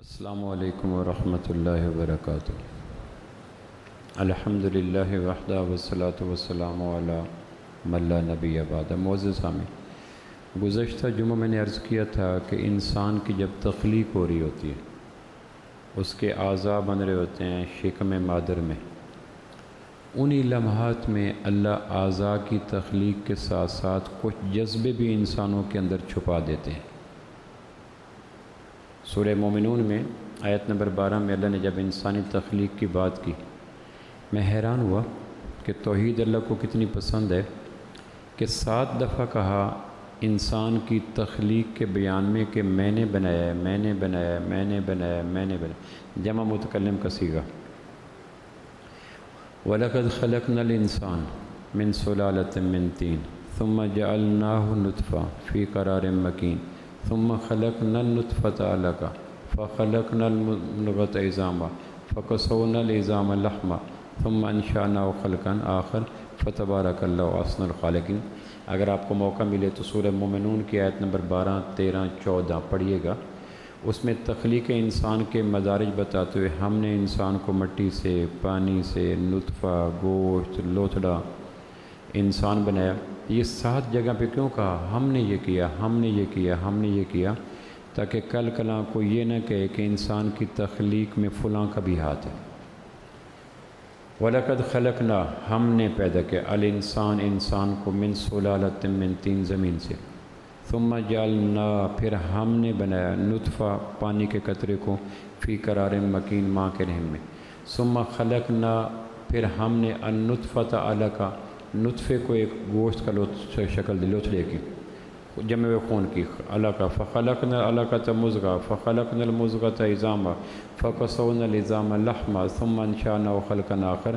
السلام علیکم ورحمۃ اللہ وبرکاتہ۔ الحمدللہ وحدہ والصلاۃ والسلام علی من لا نبی بعد۔ معزز سامعین، گزشتہ جمعہ میں نے عرض کیا تھا کہ انسان کی جب تخلیق ہو رہی ہوتی ہے، اس کے اعضاء بن رہے ہوتے ہیں شکم مادر میں، انہی لمحات میں اللہ اعضاء کی تخلیق کے ساتھ ساتھ کچھ جذبے بھی انسانوں کے اندر چھپا دیتے ہیں۔ سورہ مومنون میں آیت نمبر 12 میں اللہ نے جب انسانی تخلیق کی بات کی، میں حیران ہوا کہ توحید اللہ کو کتنی پسند ہے کہ 7 دفعہ کہا انسان کی تخلیق کے بیان میں کہ میں نے بنایا ہے، میں نے بنایا ہے، میں نے بنایا ہے، میں نے بنایا، جمع متکلم کا صیغہ۔ وَلَقَدْ خَلَقْنَا الْإِنسَانَ مِنْ صُلَالَةٍ مِّن طِينٍ ثُمَّ جَعَلْنَاهُ نُطْفَةً فِي قَرَارٍ مَّكِينٍ ثم خلقنا النطفة علقة فخلقنا المضغة عظاما فكسونا العظام لحما ثم انشأناه خلقا آخر فتبارك الله احسن الخالقين۔ اگر آپ کو موقع ملے تو سورہ مومنون کی آیت نمبر 12، 13، 14 پڑھیے گا۔ اس میں تخلیق انسان کے مدارج بتاتے ہوئے ہم نے انسان کو مٹی سے، پانی سے، نطفہ، گوشت، لوتھڑا انسان بنایا۔ یہ 7 جگہ پہ کیوں کہا ہم نے یہ کیا، ہم نے یہ کیا، ہم نے یہ کیا، تاکہ کل کلاں کو یہ نہ کہے کہ انسان کی تخلیق میں فلاں کا بھی ہاتھ ہے۔ وَلَقَدْ خَلَقْنَا، ہم نے پیدا کیا، الانسان انسان کو، من صُلَالَةٍ مِّن طِين زمین سے، ثم جعلنا پھر ہم نے بنایا، نطفہ پانی کے قطرے کو، فی قرار مکین ماں کے رحم میں، ثم خلقنا پھر ہم نے النطفة علقہ نطفے کو ایک گوشت کا شکل دی، لوتھڑے کی، جمع خون کی، علقہ، فخلقنا العلقۃ مضغۃ فخلقنا المضغۃ عظاما فکسونا العظام لحما ثم انشأناه خلقا آخر۔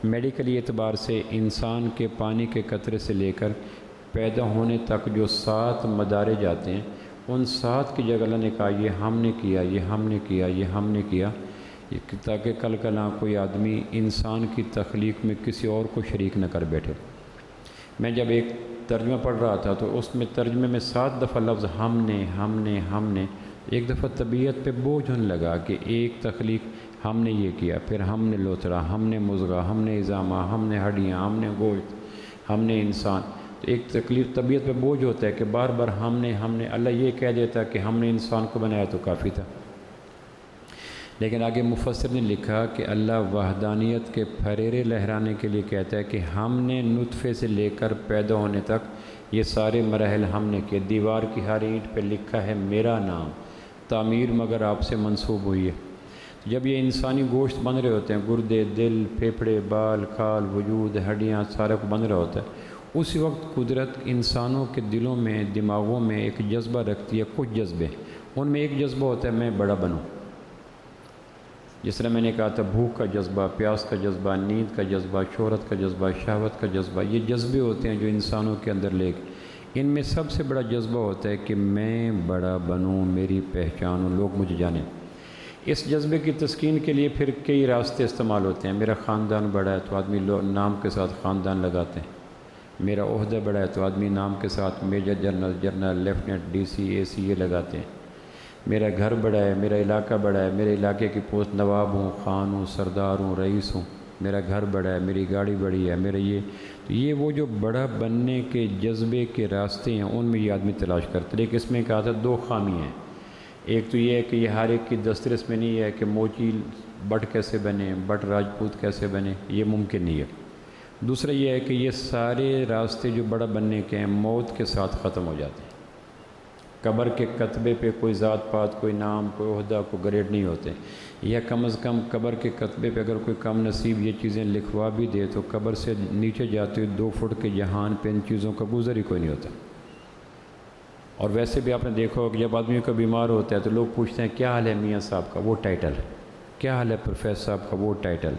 میڈیکلی اعتبار سے انسان کے پانی کے قطرے سے لے کر پیدا ہونے تک جو 7 مدارج آتے ہیں، ان 7 کی جگہ اللہ نے کہا یہ ہم نے کیا، یہ ہم نے کیا، یہ ہم نے کیا، تاکہ کل کلاں کوئی آدمی انسان کی تخلیق میں کسی اور کو شریک نہ کر بیٹھے۔ میں جب ایک ترجمہ پڑھ رہا تھا تو اس میں ترجمے میں 7 دفعہ لفظ ہم نے، ہم نے، ہم نے، ایک دفعہ طبیعت پہ بوجھ ہونے لگا کہ ایک تخلیق ہم نے یہ کیا، پھر ہم نے لوتھڑا، ہم نے مضغہ، ہم نے عظامہ، ہم نے ہڈیاں، ہم نے گوشت، ہم نے انسان۔ تو ایک تکلیف طبیعت پہ بوجھ ہوتا ہے کہ بار بار ہم نے، اللہ یہ کہہ دیتا کہ ہم نے انسان کو بنایا تو کافی تھا۔ لیکن آگے مفسر نے لکھا کہ اللہ وحدانیت کے پھریرے لہرانے کے لیے کہتا ہے کہ ہم نے نطفے سے لے کر پیدا ہونے تک یہ سارے مراحل ہم نے کیے۔ دیوار کی ہر اینٹ پہ لکھا ہے میرا نام، تعمیر مگر آپ سے منسوب ہوئی ہے۔ جب یہ انسانی گوشت بن رہے ہوتے ہیں، گردے، دل، پھیپھڑے، بال، کھال، وجود، ہڈیاں، سارا کو بن رہا ہوتا ہے، اسی وقت قدرت انسانوں کے دلوں میں، دماغوں میں ایک جذبہ رکھتی ہے، کچھ جذبے، ان میں ایک جذبہ ہوتا ہے میں بڑا بنوں۔ جس طرح میں نے کہا تھا بھوک کا جذبہ، پیاس کا جذبہ، نیند کا جذبہ، شہرت کا جذبہ، شہوت کا جذبہ، یہ جذبے ہوتے ہیں جو انسانوں کے اندر لے کے، ان میں سب سے بڑا جذبہ ہوتا ہے کہ میں بڑا بنوں، میری پہچان ہوں، لوگ مجھے جانیں۔ اس جذبے کی تسکین کے لیے پھر کئی راستے استعمال ہوتے ہیں۔ میرا خاندان بڑا ہے تو آدمی نام کے ساتھ خاندان لگاتے ہیں۔ میرا عہدہ بڑا ہے تو آدمی نام کے ساتھ major general, general, lieutenant, D C, A C یہ لگاتے ہیں۔ میرا گھر بڑا ہے، میرا علاقہ بڑا ہے، میرے علاقے کی پوسٹ نواب ہوں، خان ہوں، سردار ہوں، رئیس ہوں، میرا گھر بڑا ہے، میری گاڑی بڑی ہے، میرا یہ وہ جو بڑا بننے کے جذبے کے راستے ہیں، ان میں یہ آدمی تلاش کرتے۔ لیکن اس میں کہا تھا 2 خامی ہیں۔ ایک تو یہ ہے کہ یہ ہر ایک کی دسترس میں نہیں ہے کہ موچی بٹ کیسے بنے، بٹ راجپوت کیسے بنے، یہ ممکن نہیں ہے۔ دوسرا یہ ہے کہ یہ سارے راستے جو بڑا بننے کے ہیں موت کے ساتھ ختم ہو جاتے ہیں۔ قبر کے کتبے پہ کوئی ذات پات، کوئی نام، کوئی عہدہ، کوئی گریڈ نہیں ہوتے، یا کم از کم قبر کے کتبے پہ اگر کوئی کم نصیب یہ چیزیں لکھوا بھی دے تو قبر سے نیچے جاتے ہوئے 2 فٹ کے جہان پہ ان چیزوں کا گزر ہی کوئی نہیں ہوتا۔ اور ویسے بھی آپ نے دیکھا ہو کہ جب آدمی کا بیمار ہوتا ہے تو لوگ پوچھتے ہیں کیا حال ہے میاں صاحب کا، وہ ٹائٹل، کیا حال ہے پروفیسر صاحب کا، وہ ٹائٹل،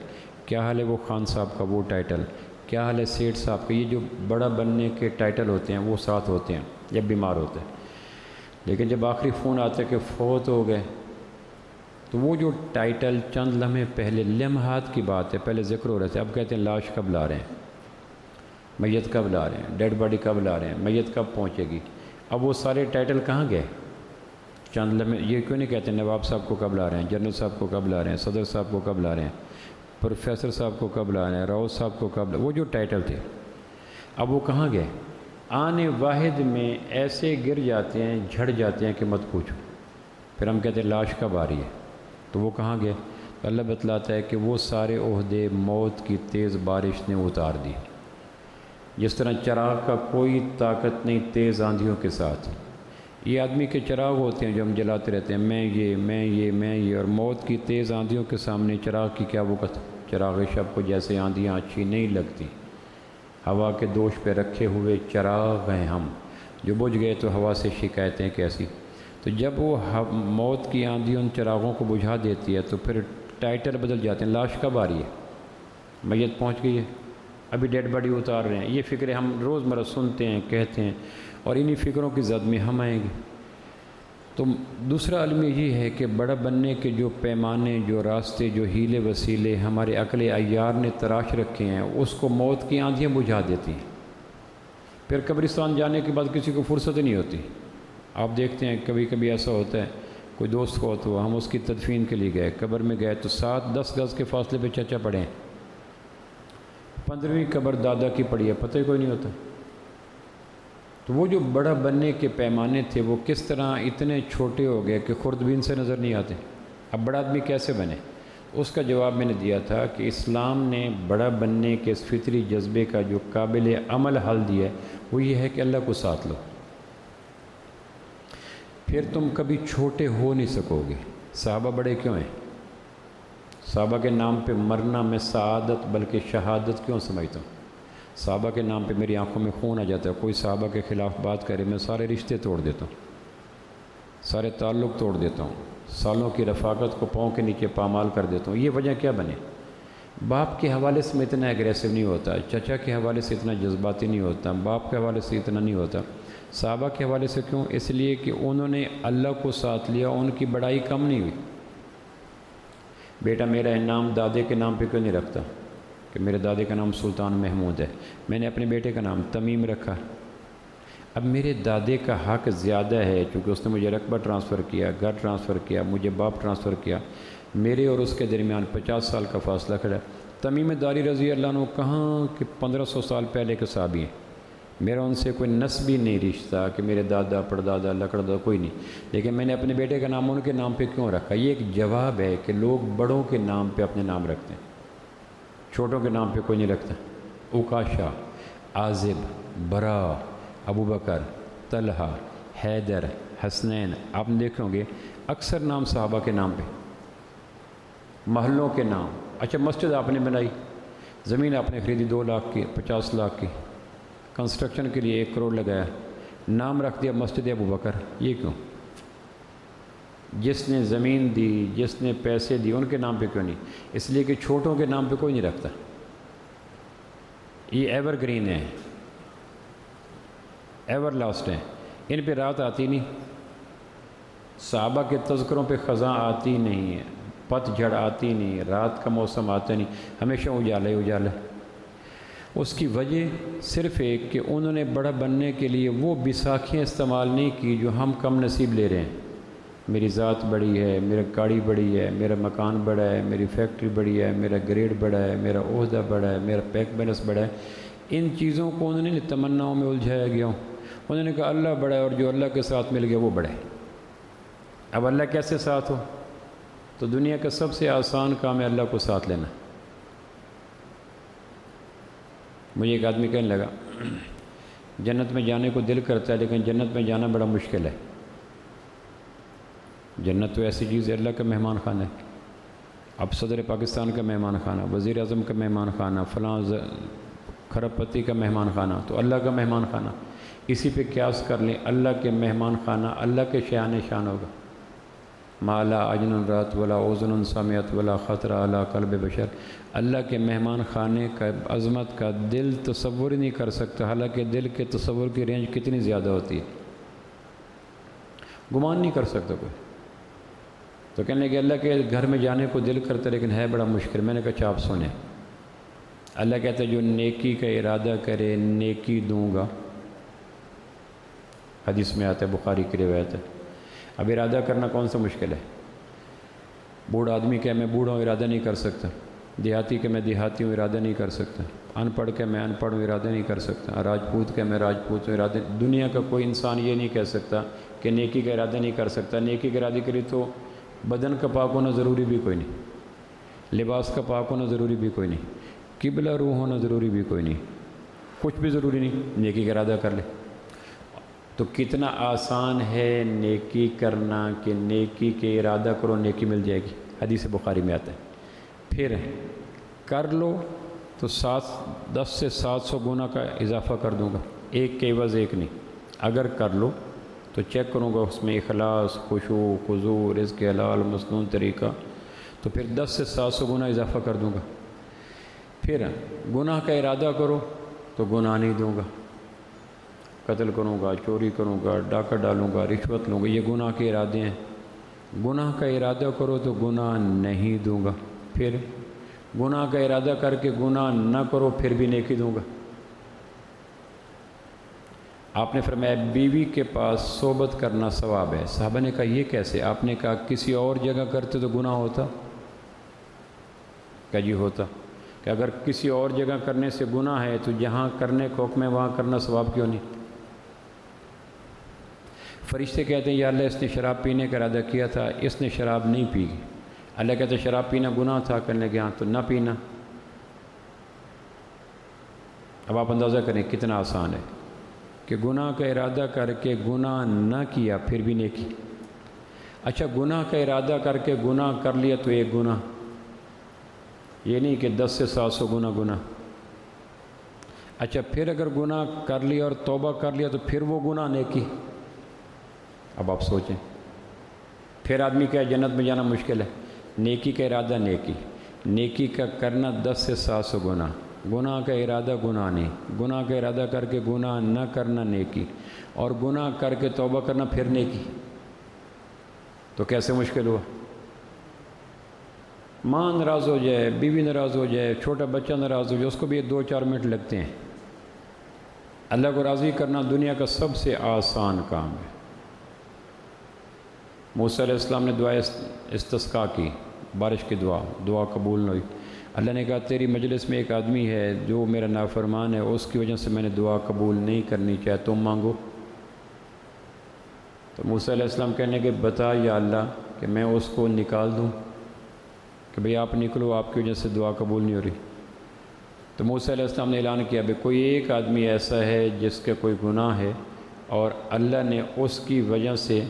کیا حال ہے وہ خان صاحب کا، وہ ٹائٹل، کیا حال ہے سیٹھ صاحب کا۔ یہ جو بڑا بننے کے ٹائٹل ہوتے ہیں وہ ساتھ ہوتے ہیں جب بیمار ہوتے ہیں۔ لیکن جب آخری فون آتا ہے کہ فوت ہو گئے تو وہ جو ٹائٹل چند لمحے پہلے، لمحات کی بات ہے، پہلے ذکر ہو رہا تھا، اب کہتے ہیں لاش کب لا رہے ہیں، میت کب لا رہے ہیں، ڈیڈ باڈی کب لا رہے ہیں، میت کب پہنچے گی۔ اب وہ سارے ٹائٹل کہاں گئے؟ چند لمحے یہ کیوں نہیں کہتے نواب صاحب کو کب لا رہے ہیں، جنرل صاحب کو کب لا رہے ہیں، صدر صاحب کو کب لا رہے ہیں، پروفیسر صاحب کو کب لا رہے ہیں، راؤ صاحب کو کب وہ جو ٹائٹل تھے اب وہ کہاں گئے؟ آنے واحد میں ایسے گر جاتے ہیں، جھڑ جاتے ہیں کہ مت پوچھو۔ پھر ہم کہتے ہیں لاش کب آ رہی ہے، تو وہ کہاں گئے؟ اللہ بتلاتا ہے کہ وہ سارے عہدے موت کی تیز بارش نے اتار دی۔ جس طرح چراغ کا کوئی طاقت نہیں تیز آندھیوں کے ساتھ، یہ آدمی کے چراغ ہوتے ہیں جو ہم جلاتے رہتے ہیں، میں یہ، اور موت کی تیز آندھیوں کے سامنے چراغ کی کیا وقت؟ چراغ شب کو جیسے آندھیاں اچھی نہیں لگتی، ہوا کے دوش پہ رکھے ہوئے چراغ ہیں ہم، جو بجھ گئے تو ہوا سے شکایتیں کیسی۔ تو جب وہ موت کی آندھی ان چراغوں کو بجھا دیتی ہے تو پھر ٹائٹل بدل جاتے ہیں، لاش کب آ رہی ہے، میت پہنچ گئی ہے، ابھی ڈیڈ باڈی اتار رہے ہیں۔ یہ فکریں ہم روزمرہ سنتے ہیں، کہتے ہیں، اور انہی فکروں کی زد میں ہم آئیں گے۔ تو دوسرا علم یہ ہے کہ بڑا بننے کے جو پیمانے، جو راستے، جو ہیلے وسیلے ہمارے عقل عیار نے تراش رکھے ہیں، اس کو موت کی آندھیاں بجھا دیتی ہیں۔ پھر قبرستان جانے کے بعد کسی کو فرصت نہیں ہوتی۔ آپ دیکھتے ہیں کبھی کبھی ایسا ہوتا ہے، کوئی دوست فوت ہوا، ہم اس کی تدفین کے لیے گئے، قبر میں گئے تو 7-10 گز کے فاصلے پہ چچا پڑے ہیں، 15ویں قبر دادا کی پڑی ہے، پتہ ہی کوئی نہیں ہوتا۔ تو وہ جو بڑا بننے کے پیمانے تھے وہ کس طرح اتنے چھوٹے ہو گئے کہ خوردبین سے نظر نہیں آتے۔ اب بڑا آدمی کیسے بنے؟ اس کا جواب میں نے دیا تھا کہ اسلام نے بڑا بننے کے اس فطری جذبے کا جو قابل عمل حل دیا ہے وہ یہ ہے کہ اللہ کو ساتھ لو، پھر تم کبھی چھوٹے ہو نہیں سکو گے۔ صحابہ بڑے کیوں ہیں؟ صحابہ کے نام پہ مرنا میں سعادت بلکہ شہادت کیوں سمجھتا ہوں؟ صحابہ کے نام پہ میری آنکھوں میں خون آ جاتا ہے، کوئی صحابہ کے خلاف بات کرے میں سارے رشتے توڑ دیتا ہوں، سارے تعلق توڑ دیتا ہوں، سالوں کی رفاقت کو پاؤں کے نیچے پامال کر دیتا ہوں۔ یہ وجہ کیا بنے؟ باپ کے حوالے سے میں اتنا ایگریسو نہیں ہوتا، چچا کے حوالے سے اتنا جذباتی نہیں ہوتا، باپ کے حوالے سے اتنا نہیں ہوتا۔ صحابہ کے حوالے سے کیوں؟ اس لیے کہ انہوں نے اللہ کو ساتھ لیا، ان کی بڑائی کم نہیں ہوئی۔ بیٹا میرا نام دادے کے نام پہ کیوں نہیں رکھتا کہ میرے دادے کا نام سلطان محمود ہے، میں نے اپنے بیٹے کا نام تمیم رکھا۔ اب میرے دادے کا حق زیادہ ہے کیونکہ اس نے مجھے رقبہ ٹرانسفر کیا، گھر ٹرانسفر کیا، مجھے باپ ٹرانسفر کیا، میرے اور اس کے درمیان 50 سال کا فاصلہ کھڑا ہے۔ تمیم داری رضی اللہ عنہ کہاں کہ 1500 سال پہلے کے صحابی ہیں، میرا ان سے کوئی نسبی نہیں رشتہ کہ میرے دادا پردادا لکڑدادا کوئی نہیں، لیکن میں نے اپنے بیٹے کا نام ان کے نام پہ کیوں رکھا؟ یہ ایک جواب ہے کہ لوگ بڑوں کے نام پہ اپنے نام رکھتے ہیں، چھوٹوں کے نام پہ کوئی نہیں رکھتا۔ اوکاشا، عازب، برا، ابو بکر، طلحہ، حیدر، حسنین، آپ نے دیکھیں گے اکثر نام صحابہ کے نام پہ، محلوں کے نام۔ اچھا مسجد آپ نے بنائی، زمین آپ نے خریدی 2 لاکھ کی، 50 لاکھ کی، کنسٹرکشن کے لیے 1 کروڑ لگایا، نام رکھ دیا مسجد ابو بکر، یہ کیوں؟ جس نے زمین دی، جس نے پیسے دی، ان کے نام پہ کیوں نہیں؟ اس لیے کہ چھوٹوں کے نام پہ کوئی نہیں رکھتا۔ یہ ایور گرین ہے، ایور لاسٹ ہیں، ان پہ رات آتی نہیں، صحابہ کے تذکروں پہ خزاں آتی نہیں ہے، پت جھڑ آتی نہیں، رات کا موسم آتا نہیں، ہمیشہ اجالا ہی اجالا۔ اس کی وجہ صرف ایک کہ انہوں نے بڑا بننے کے لیے وہ بیساکھیاں استعمال نہیں کی جو ہم کم نصیب لے رہے ہیں۔ میری ذات بڑی ہے، میرا گاڑی بڑی ہے، میرا مکان بڑا ہے، میری فیکٹری بڑی ہے، میرا گریڈ بڑا ہے، میرا عہدہ بڑا ہے، میرا بینک بیلنس بڑا ہے۔ ان چیزوں کو انہوں نے تمناؤں میں الجھایا گیا ہوں۔ انہوں نے کہا اللہ بڑا ہے اور جو اللہ کے ساتھ مل گیا وہ بڑا ہے۔ اب اللہ کیسے ساتھ ہو؟ تو دنیا کا سب سے آسان کام ہے اللہ کو ساتھ لینا۔ مجھے ایک آدمی کہنے لگا جنت میں جانے کو دل کرتا ہے لیکن جنت میں جانا بڑا مشکل ہے۔ جنت تو ایسی چیز ہے، اللہ کا مہمان خانہ ہے۔ اب صدر پاکستان کا مہمان خانہ، وزیر اعظم کا مہمان خانہ، فلاں کھرب پتی کا مہمان خانہ، تو اللہ کا مہمان خانہ اسی پہ قیاس کر لیں، اللہ کے مہمان خانہ اللہ کے شان شان ہوگا۔ مالا اجن رات ولا اوزن سمیت ولا خطر علی قلب بشر، اللہ کے مہمان خانے کا عظمت کا دل تصور ہی نہیں کر سکتا، حالانکہ دل کے تصور کی رینج کتنی زیادہ ہوتی ہے، گمان نہیں کر سکتا کوئی۔ تو کہنے لگے اللہ کے گھر میں جانے کو دل کرتا لیکن ہے بڑا مشکل۔ میں نے کہا اچھا آپ سنیں، اللہ کہتا ہے جو نیکی کا ارادہ کرے نیکی دوں گا، حدیث میں آتا ہے، بخاری کی روایت ہے۔ اب ارادہ کرنا کون سا مشکل ہے؟ بوڑھا آدمی کہ میں بوڑھا ہوں ارادہ نہیں کر سکتا، دیہاتی کہ میں دیہاتی ہوں ارادہ نہیں کر سکتا، ان پڑھ کہ میں ان پڑھ ہوں ارادہ نہیں کر سکتا، راجپوت کہ میں راجپوت ہوں ارادہ، دنیا کا کوئی انسان یہ نہیں کہہ سکتا کہ نیکی کا ارادہ نہیں کر سکتا۔ نیکی کے ارادے کے لیے تو بدن کا پاک ہونا ضروری بھی کوئی نہیں، لباس کا پاک ہونا ضروری بھی کوئی نہیں، قبلہ روح ہونا ضروری بھی کوئی نہیں، کچھ بھی ضروری نہیں، نیکی کا ارادہ کر لے۔ تو کتنا آسان ہے نیکی کرنا کہ نیکی کے ارادہ کرو نیکی مل جائے گی، حدیث بخاری میں آتا ہے۔ پھر کر لو تو 10 سے 700 گنا کا اضافہ کر دوں گا، ایک کے عوض ایک نہیں۔ اگر کر لو تو چیک کروں گا اس میں اخلاص، خشوع، خضوع، رزق حلال، مسنون طریقہ، تو پھر 10 سے 700 گنا اضافہ کر دوں گا۔ پھر گناہ کا ارادہ کرو تو گناہ نہیں دوں گا، قتل کروں گا، چوری کروں گا، ڈاکہ ڈالوں گا، رشوت لوں گا، یہ گناہ کے ارادے ہیں۔ گناہ کا ارادہ کرو تو گناہ نہیں دوں گا، پھر گناہ کا ارادہ کر کے گناہ نہ کرو پھر بھی نیکی دوں گا۔ آپ نے فرمایا بیوی کے پاس صحبت کرنا ثواب ہے۔ صحابہ نے کہا یہ کیسے؟ آپ نے کہا کسی اور جگہ کرتے تو گناہ ہوتا؟ کہا جی ہوتا۔ کہ اگر کسی اور جگہ کرنے سے گناہ ہے تو جہاں کرنے کو حکم ہے وہاں کرنا ثواب کیوں نہیں؟ فرشتے کہتے ہیں یا اللہ اس نے شراب پینے کا ارادہ کیا تھا، اس نے شراب نہیں پی۔ اللہ کہتے ہیں شراب پینا گناہ تھا، کرنے کے ہاں تو نہ پینا۔ اب آپ اندازہ کریں کتنا آسان ہے کہ گناہ کا ارادہ کر کے گناہ نہ کیا پھر بھی نیکی۔ اچھا گناہ کا ارادہ کر کے گناہ کر لیا تو ایک گناہ، یہ نہیں کہ 10 سے 700 گناہ۔ اچھا پھر اگر گناہ کر لیا اور توبہ کر لیا تو پھر وہ گناہ نیکی۔ اب آپ سوچیں، پھر آدمی کیا جنت میں جانا مشکل ہے؟ نیکی کا ارادہ نیکی، نیکی کا کرنا 10 سے 700 گناہ، گناہ کا ارادہ گناہ نہیں، گناہ کا ارادہ کر کے گناہ نہ کرنا نیکی، اور گناہ کر کے توبہ کرنا پھر نیکی، تو کیسے مشکل ہوا؟ ماں ناراض ہو جائے، بیوی ناراض ہو جائے، چھوٹا بچہ ناراض ہو جائے، اس کو بھی یہ 2-4 منٹ لگتے ہیں۔ اللہ کو راضی کرنا دنیا کا سب سے آسان کام ہے۔ موسیٰ علیہ السلام نے دعا استسقاء کی، بارش کی دعا قبول نہ ہوئی۔ اللہ نے کہا تیری مجلس میں ایک آدمی ہے جو میرا نافرمان ہے، اس کی وجہ سے میں نے دعا قبول نہیں کرنی، چاہے تم مانگو۔ تو موسیٰ علیہ السلام کہنے کہ بتا یا اللہ کہ میں اس کو نکال دوں، کہ بھئی آپ نکلو، آپ کی وجہ سے دعا قبول نہیں ہو رہی۔ تو موسیٰ علیہ السلام نے اعلان کیا بھئی کوئی ایک آدمی ایسا ہے جس کا کوئی گناہ ہے اور اللہ نے اس کی وجہ سے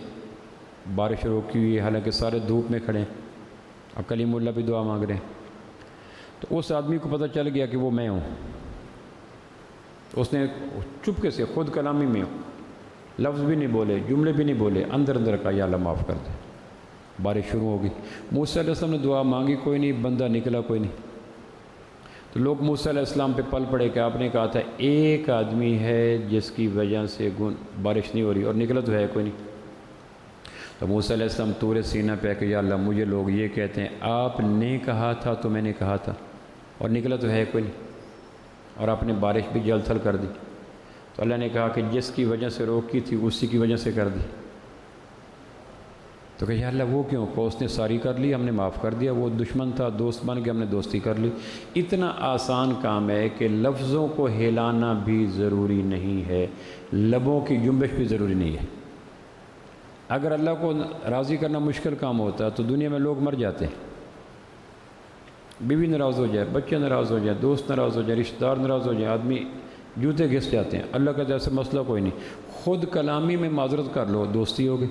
بارش روکی ہوئی ہے، حالانکہ سارے دھوپ میں کھڑے ہیں اور کلیم اللہ بھی دعا مانگ رہے ہیں۔ تو اس آدمی کو پتہ چل گیا کہ وہ میں ہوں، اس نے چپکے سے خود کلامی میں لفظ بھی نہیں بولے، جملے بھی نہیں بولے، اندر اندر کہا یا اللہ معاف کر دے۔ بارش شروع ہو گئی، موسیٰ علیہ السلام نے دعا مانگی، کوئی نہیں، بندہ نکلا کوئی نہیں۔ تو لوگ موسیٰ علیہ السلام پہ پل پڑے کہ آپ نے کہا تھا ایک آدمی ہے جس کی وجہ سے بارش نہیں ہو رہی، اور نکلا تو ہے کوئی نہیں۔ تو موسیٰ علیہ السلام طور سینہ پہ کہ یا اللہ مجھے لوگ یہ کہتے ہیں آپ نے کہا تھا تو میں نے کہا تھا، اور نکلا تو ہے کوئی نہیں، اور آپ نے بارش بھی جل تھل کر دی۔ تو اللہ نے کہا کہ جس کی وجہ سے روکی تھی اسی کی وجہ سے کر دی۔ تو کہ یا اللہ وہ کیوں؟ کہ اس نے ساری کر لی، ہم نے معاف کر دیا، وہ دشمن تھا دوست بن کے ہم نے دوستی کر لی۔ اتنا آسان کام ہے کہ لفظوں کو ہلانا بھی ضروری نہیں ہے، لبوں کی جنبش بھی ضروری نہیں ہے۔ اگر اللہ کو راضی کرنا مشکل کام ہوتا تو دنیا میں لوگ مر جاتے ہیں، بیوی ناراض ہو جائے، بچے ناراض ہو جائے، دوست ناراض ہو جائے، رشتہ دار ناراض ہو جائے، آدمی جوتے گھس جاتے ہیں۔ اللہ کا جیسے مسئلہ کوئی نہیں، خود کلامی میں معذرت کر لو، دوستی ہو گئی۔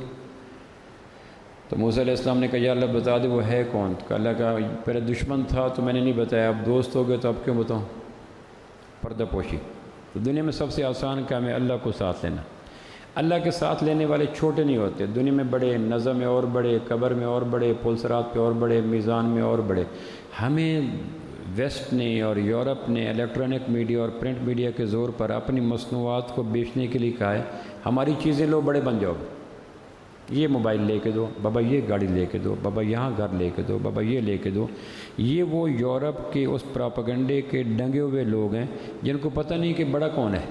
تو موسیٰ علیہ السلام نے کہا یا اللہ بتا دے وہ ہے کون؟ تو اللہ کا پہلے دشمن تھا تو میں نے نہیں بتایا، اب دوست ہو گئے تو اب کیوں بتاؤں؟ پردہ پوشی۔ تو دنیا میں سب سے آسان کام ہے اللہ کو ساتھ لینا۔ اللہ کے ساتھ لینے والے چھوٹے نہیں ہوتے، دنیا میں بڑے، نظم میں اور بڑے، قبر میں اور بڑے، پلسرات پہ اور بڑے، میزان میں اور بڑے۔ ہمیں ویسٹ نے اور یورپ نے الیکٹرانک میڈیا اور پرنٹ میڈیا کے زور پر اپنی مصنوعات کو بیچنے کے لیے کہا ہے ہماری چیزیں لو بڑے بن جاؤ گے، یہ موبائل لے کے دو بابا، یہ گاڑی لے کے دو بابا، یہاں گھر لے کے دو بابا، یہ لے کے دو۔ یہ وہ یورپ کے اس پراپیگنڈے کے ڈنگے ہوئے لوگ ہیں جن کو پتہ نہیں کہ بڑا کون ہے۔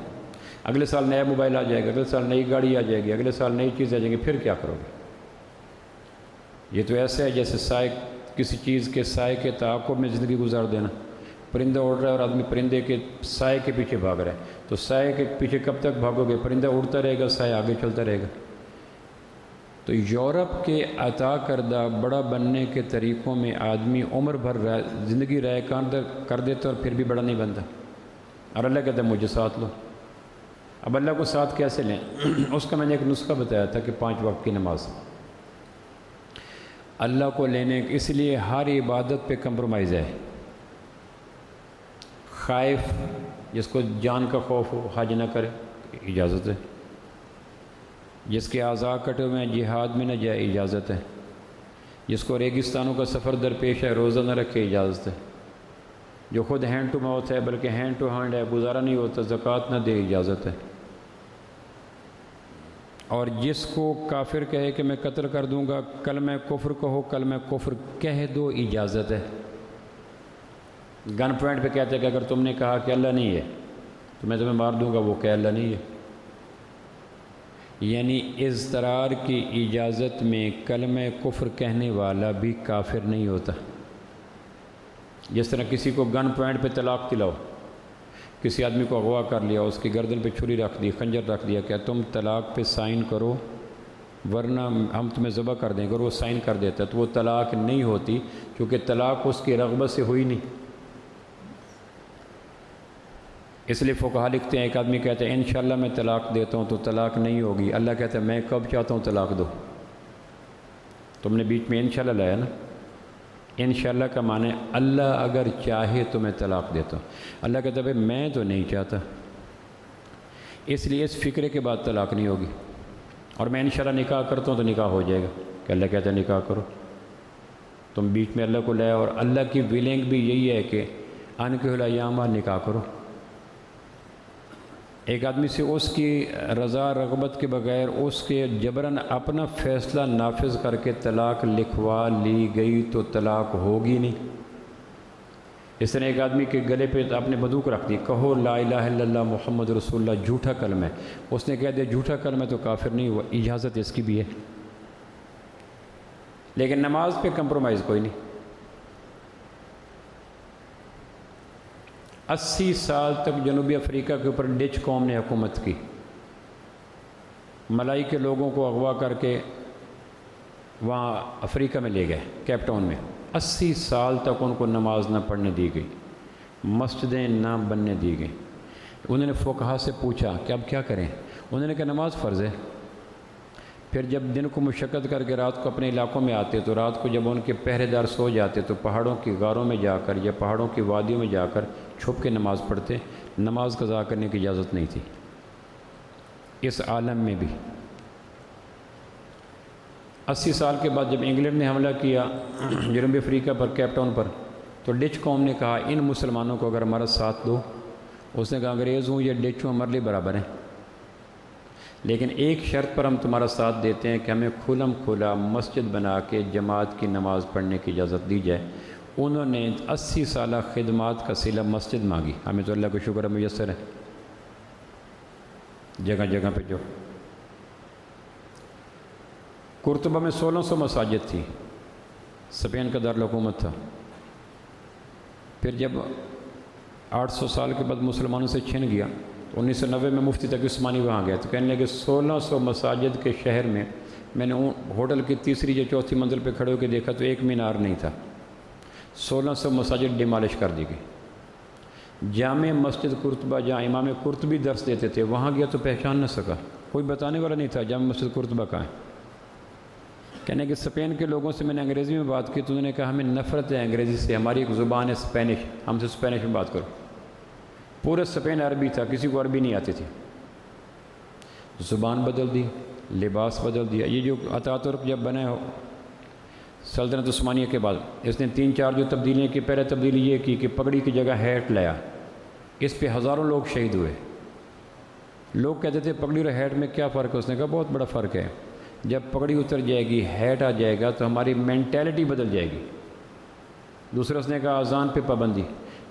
اگلے سال نیا موبائل آ جائے گا، اگلے سال نئی گاڑی آ جائے گی، اگلے سال نئی چیز آ جائیں گی، پھر کیا کرو گے؟ یہ تو ایسا ہے جیسے سائے کسی چیز کے سائے کے تعاقب میں زندگی گزار دینا. پرندہ اڑ رہا ہے اور آدمی پرندے کے سائے کے پیچھے بھاگ رہا ہے، تو سائے کے پیچھے کب تک بھاگو گے؟ پرندہ اڑتا رہے گا، سائے آگے چلتا رہے گا. تو یورپ کے عطا کردہ بڑا بننے کے طریقوں میں آدمی عمر بھر زندگی رائے کر دیتا اور پھر بھی بڑا نہیں بنتا. اور اللہ کہتا ہے مجھے ساتھ لو. اب اللہ کو ساتھ کیسے لیں؟ اس کا میں نے ایک نسخہ بتایا تھا کہ 5 وقت کی نماز. اللہ کو لینے اس لیے ہر عبادت پہ کمپرومائز ہے. خائف جس کو جان کا خوف ہو حج نہ کرے، اجازت ہے. جس کے اعضاء کٹے ہوئے ہیں جہاد میں نہ جائے، اجازت ہے. جس کو ریگستانوں کا سفر درپیش ہے روزہ نہ رکھے، اجازت ہے. جو خود ہینڈ ٹو ماؤتھ ہے بلکہ ہینڈ ٹو ہینڈ ہے، گزارا نہیں ہوتا، زکوٰۃ نہ دے، اجازت ہے. اور جس کو کافر کہے کہ میں قتل کر دوں گا، کلمہ کفر کہو، کلمہ کفر کہہ دو، اجازت ہے. گن پوائنٹ پہ کہتے ہیں کہ اگر تم نے کہا کہ اللہ نہیں ہے تو میں تمہیں مار دوں گا، وہ کہ اللہ نہیں ہے. یعنی اضطرار کی اجازت میں کلمہ کفر کہنے والا بھی کافر نہیں ہوتا. جس طرح کسی کو گن پوائنٹ پہ طلاق دلاؤ، کسی آدمی کو اغوا کر لیا، اس کی گردن پہ چھری رکھ دی، خنجر رکھ دیا، کہ تم طلاق پہ سائن کرو ورنہ ہم تمہیں ذبح کر دیں. اگر وہ سائن کر دیتا ہے تو وہ طلاق نہیں ہوتی، کیونکہ طلاق اس کی رغبت سے ہوئی نہیں. اس لیے فقہا لکھتے ہیں ایک آدمی کہتا ہے انشاءاللہ میں طلاق دیتا ہوں تو طلاق نہیں ہوگی. اللہ کہتا ہے میں کب چاہتا ہوں طلاق دو. تم نے بیچ میں انشاءاللہ لایا نا. انشاءاللہ کا معنی اللہ اگر چاہے تو میں طلاق دیتا ہوں. اللہ کہتا ہے میں تو نہیں چاہتا، اس لیے اس فکرے کے بعد طلاق نہیں ہوگی. اور میں انشاءاللہ نکاح کرتا ہوں تو نکاح ہو جائے گا، کہ اللہ کہتا ہے نکاح کرو. تم بیچ میں اللہ کو لایا، اور اللہ کی ویلنگ بھی یہی ہے کہ انکحوا الایام نکاح کرو. ایک آدمی سے اس کی رضا رغبت کے بغیر اس کے جبراً اپنا فیصلہ نافذ کر کے طلاق لکھوا لی گئی تو طلاق ہوگی نہیں. اس طرح ایک آدمی کے گلے پہ آپ نے بندوق رکھ دی، کہو لا الہ الا اللہ محمد رسول اللہ، جھوٹا کلمہ ہے. اس نے کہہ دیا جھوٹا کلمہ تو کافر نہیں ہوا، اجازت اس کی بھی ہے. لیکن نماز پہ کمپرومائز کوئی نہیں. 80 سال تک جنوبی افریقہ کے اوپر ڈچ قوم نے حکومت کی. ملائی کے لوگوں کو اغوا کر کے وہاں افریقہ میں لے گئے، کیپ ٹاؤن میں. 80 سال تک ان کو نماز نہ پڑھنے دی گئی، مسجدیں نہ بننے دی گئی. انہوں نے فقہا سے پوچھا کہ اب کیا کریں؟ انہوں نے کہا نماز فرض ہے. پھر جب دن کو مشقت کر کے رات کو اپنے علاقوں میں آتے تو رات کو جب ان کے پہرے دار سو جاتے تو پہاڑوں کی غاروں میں جا کر یا پہاڑوں کی وادیوں میں جا کر چھپ کے نماز پڑھتے. نماز قضا کرنے کی اجازت نہیں تھی اس عالم میں بھی. 80 سال کے بعد جب انگلینڈ نے حملہ کیا جنوبی افریقہ پر، کیپ ٹاؤن پر، تو ڈچ قوم نے کہا ان مسلمانوں کو اگر ہمارا ساتھ دو. اس نے کہا انگریز ہوں یا ڈچ ہوں ہمارے لیے برابر ہیں، لیکن ایک شرط پر ہم تمہارا ساتھ دیتے ہیں کہ ہمیں کھلم کھلا مسجد بنا کے جماعت کی نماز پڑھنے کی اجازت دی جائے. انہوں نے 80 سالہ خدمات کا صلہ مسجد مانگی. ہمیں تو اللہ کا شکر ہے میسر ہے جگہ جگہ پہ. جو قرطبہ میں 1600 مساجد تھی، اسپین کا دارالحکومت تھا. پھر جب 800 سال کے بعد مسلمانوں سے چھن گیا تو 1990 میں مفتی تقی عثمانی وہاں گیا تو کہنے لگے 1600 مساجد کے شہر میں نے ہوٹل کی تیسری یا چوتھی منزل پہ کھڑے ہو کے دیکھا تو ایک مینار نہیں تھا. 1600 مساجد ڈیمالش کر دی گئی. جامع مسجد قرطبہ جہاں امام قرطبی درس دیتے تھے وہاں گیا تو پہچان نہ سکا، کوئی بتانے والا نہیں تھا جامع مسجد قرطبہ کہاں ہے. کہنے کہ اسپین کے لوگوں سے میں نے انگریزی میں بات کی تو انہوں نے کہا ہمیں نفرت ہے انگریزی سے، ہماری ایک زبان ہے اسپینش، ہم سے اسپینش میں بات کرو. پورا اسپین عربی تھا، کسی کو عربی نہیں آتی تھی. زبان بدل دی، لباس بدل دیا. یہ جو اتاتورک جب بنے ہو سلطنت عثمانیہ کے بعد، اس نے 3-4 جو تبدیلیاں کی. پہلے تبدیلی یہ کی کہ پگڑی کی جگہ ہیٹ لایا. اس پہ ہزاروں لوگ شہید ہوئے. لوگ کہتے تھے پگڑی اور ہیٹ میں کیا فرق ہے؟ اس نے کہا بہت بڑا فرق ہے. جب پگڑی اتر جائے گی، ہیٹ آ جائے گا تو ہماری مینٹیلٹی بدل جائے گی. دوسرا اس نے کہا اذان پہ پابندی.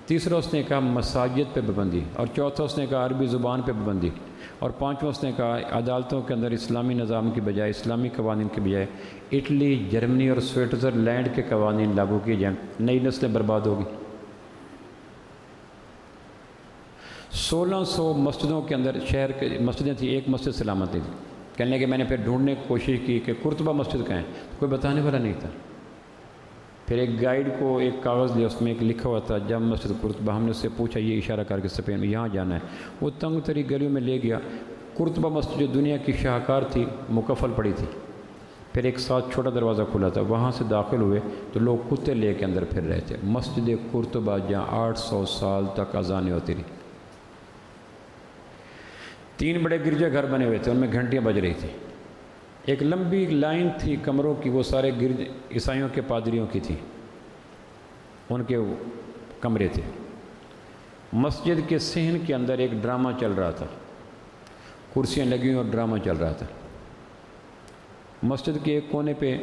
تیسرا اس نے کہا مساجد پہ پابندی. اور چوتھا اس نے کہا عربی زبان پہ پابندی. اور پانچواں اس نے کہا عدالتوں کے اندر اسلامی نظام کی بجائے اسلامی قوانین کی بجائے اٹلی، جرمنی اور سوئٹزرلینڈ کے قوانین لاگو کیے جائیں، نئی نسلیں برباد ہوگی۔ 1600 مسجدوں کے اندر شہر کے مسجدیں تھیں، ایک مسجد سلامت نہیں تھی۔ کہنے کہ میں نے پھر ڈھونڈنے کی کوشش کی کہ قرطبہ مسجد کہاں ہے، کوئی بتانے والا نہیں تھا۔ پھر ایک گائیڈ کو ایک کاغذ لیا، اس میں ایک لکھا ہوا تھا جامع مسجد قرطبہ۔ ہم نے اس سے پوچھا، یہ اشارہ کر کے سپین میں یہاں جانا ہے۔ وہ تنگ تری گلیوں میں لے گیا۔ قرطبہ مسجد جو دنیا کی شاہکار تھی، مکفل پڑی تھی۔ پھر ایک ساتھ چھوٹا دروازہ کھلا تھا، وہاں سے داخل ہوئے تو لوگ کتے لے کے اندر پھر رہے تھے۔ مسجد قرطبہ جہاں 800 سال تک اذانیں ہوتی رہی۔ 3 بڑے گرجا گھر بنے ہوئے تھے، ان میں گھنٹیاں بج رہی تھیں۔ ایک لمبی لائن تھی کمروں کی، وہ سارے عیسائیوں کے پادریوں کی تھی، ان کے کمرے تھے۔ مسجد کے صحن کے اندر ایک ڈرامہ چل رہا تھا، کرسیاں لگی اور ڈرامہ چل رہا تھا۔ مسجد کے ایک کونے پہ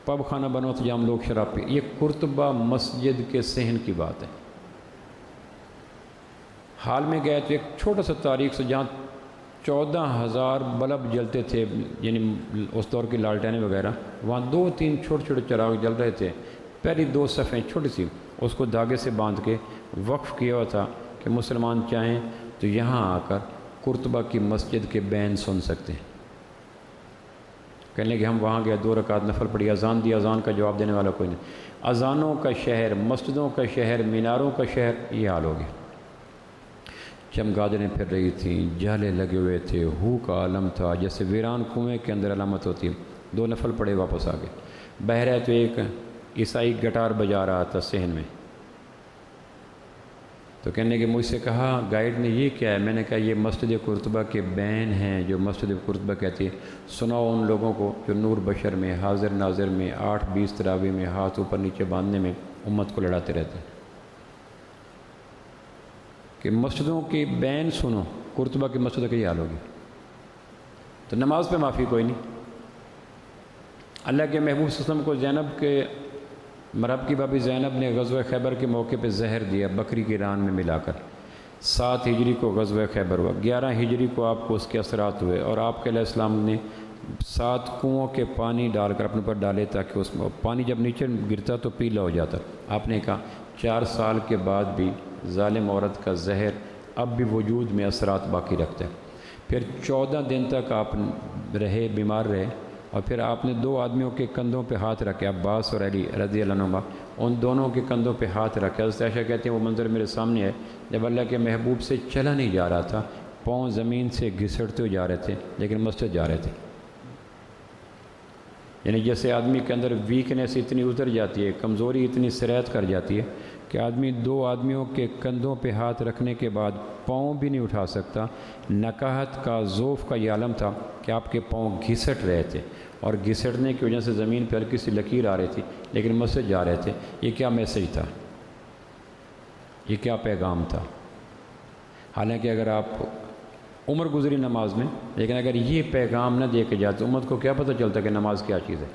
پب خانہ بنا تھا جہاں لوگ شراب پی۔ یہ قرطبہ مسجد کے صحن کی بات ہے۔ حال میں گئے تو ایک چھوٹا سا تاریخ سے جہاں 14,000 بلب جلتے تھے، یعنی اس دور کی لالٹینیں وغیرہ، وہاں 2-3 چھوٹے چھوٹے چراغ جل رہے تھے۔ پہلی 2 صفیں چھوٹی سی، اس کو دھاگے سے باندھ کے وقف کیا ہوا تھا کہ مسلمان چاہیں تو یہاں آ کر قرطبہ کی مسجد کے بین سن سکتے ہیں۔ کہنے کہ ہم وہاں گئے، 2 رکعت نفل پڑھی، اذان دی، اذان کا جواب دینے والا کوئی نہیں۔ اذانوں کا شہر، مسجدوں کا شہر، میناروں کا شہر، یہ حال ہو گیا۔ چمگادڑیں پھر رہی تھیں، جالے لگے ہوئے تھے، ہو کا عالم تھا جیسے ویران کنویں کے اندر علامت ہوتی ہے۔ 2 نفل پڑے، واپس آ گئے۔ بہر ہے تو ایک عیسائی گٹار بجا رہا تھا صحن میں، تو کہنے کہ مجھ سے کہا گائیڈ نے یہ کیا ہے؟ میں نے کہا یہ مسجد قرطبہ کے بین ہیں جو مسجد قرطبہ کہتی ہے۔ سناؤ ان لوگوں کو جو نور بشر میں، حاضر ناظر میں، 8-20 تراویح میں، ہاتھ اوپر نیچے باندھنے میں امت کو لڑاتے رہتے ہیں، کہ مسجدوں کی بین سنو، قرطبہ کی مسجدوں کی یہ حال ہوگی۔ تو نماز پہ معافی کوئی نہیں۔ اللہ کے محبوب صلی اللہ علیہ وسلم کو زینب کے مرب کی بابی زینب نے غزوہ خیبر کے موقع پہ زہر دیا بکری کی ران میں ملا کر۔ 7 ہجری کو غزوہ خیبر ہوا، 11 ہجری کو آپ کو اس کے اثرات ہوئے، اور آپ کے علیہ السلام نے 7 کنوؤں کے پانی ڈال کر اپنے پر ڈالے تاکہ اس میں پانی جب نیچے گرتا تو پیلا ہو جاتا۔ آپ نے کہا 4 سال کے بعد بھی ظالم عورت کا زہر اب بھی وجود میں اثرات باقی رکھتا ہے۔ پھر 14 دن تک آپ رہے، بیمار رہے، اور پھر آپ نے 2 آدمیوں کے کندھوں پہ ہاتھ رکھے، عباس اور علی رضی اللہ عنہما، ان دونوں کے کندھوں پہ ہاتھ رکھے۔ حضرت عائشہ کہتے ہیں وہ منظر میرے سامنے ہے، جب اللہ کے محبوب سے چلا نہیں جا رہا تھا، پاؤں زمین سے گھسٹتے جا رہے تھے لیکن مسجد جا رہے تھے۔ یعنی جیسے آدمی کے اندر ویکنیس اتنی اتر جاتی ہے، کمزوری اتنی سرایت کر جاتی ہے کہ آدمی 2 آدمیوں کے کندھوں پہ ہاتھ رکھنے کے بعد پاؤں بھی نہیں اٹھا سکتا۔ نکاحت کا ذوف کا یہ عالم تھا کہ آپ کے پاؤں گھسٹ رہے تھے، اور گھسٹنے کی وجہ سے زمین پہ ہلکی سی لکیر آ رہی تھی لیکن مسجد جا رہے تھے۔ یہ کیا میسج تھا؟ یہ کیا پیغام تھا؟ حالانکہ اگر آپ عمر گزری نماز میں، لیکن اگر یہ پیغام نہ دے کے جاتے امت کو کیا پتہ چلتا کہ نماز کیا چیز ہے؟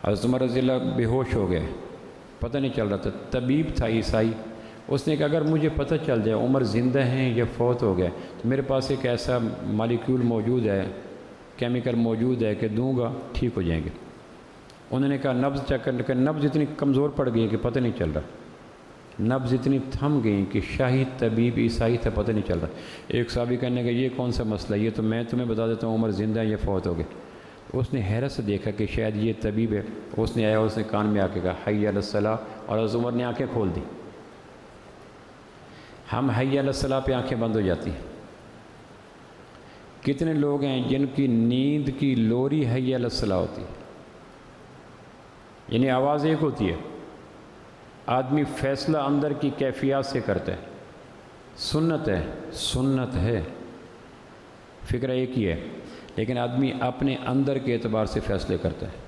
حضرت عمر رضی اللہ بے ہوش ہو گئے، پتہ نہیں چل رہا تھا۔ طبیب تھا عیسائی، اس نے کہا اگر مجھے پتہ چل جائے عمر زندہ ہیں یا فوت ہو گئے تو میرے پاس ایک ایسا مالیکیول موجود ہے، کیمیکل موجود ہے کہ دوں گا ٹھیک ہو جائیں گے۔ انہوں نے کہا نبض چیک کرنے کا، نبض اتنی کمزور پڑ گئی کہ پتہ نہیں چل رہا، نبض اتنی تھم گئی کہ شاہی طبیب عیسائی تھا، پتہ نہیں چل رہا۔ ایک صحابی کہنے کا یہ کون سا مسئلہ، یہ تو میں تمہیں بتا دیتا ہوں عمر زندہ ہے یا فوت ہو گئے۔ اس نے حیرت سے دیکھا کہ شاید یہ طبیب ہے، اس نے آیا، اس نے کان میں آ کے کہا حی علی الصلاۃ، اور حضرت عمر نے آنکھیں کھول دی۔ ہم حی علی الصلاۃ پہ آنکھیں بند ہو جاتی ہیں۔ کتنے لوگ ہیں جن کی نیند کی لوری حی علی الصلاۃ ہوتی ہے، یعنی آواز ایک ہوتی ہے، آدمی فیصلہ اندر کی کیفیات سے کرتا ہے، سنت ہے، سنت ہے، فکر ایک ہی ہے، لیکن آدمی اپنے اندر کے اعتبار سے فیصلے کرتا ہے۔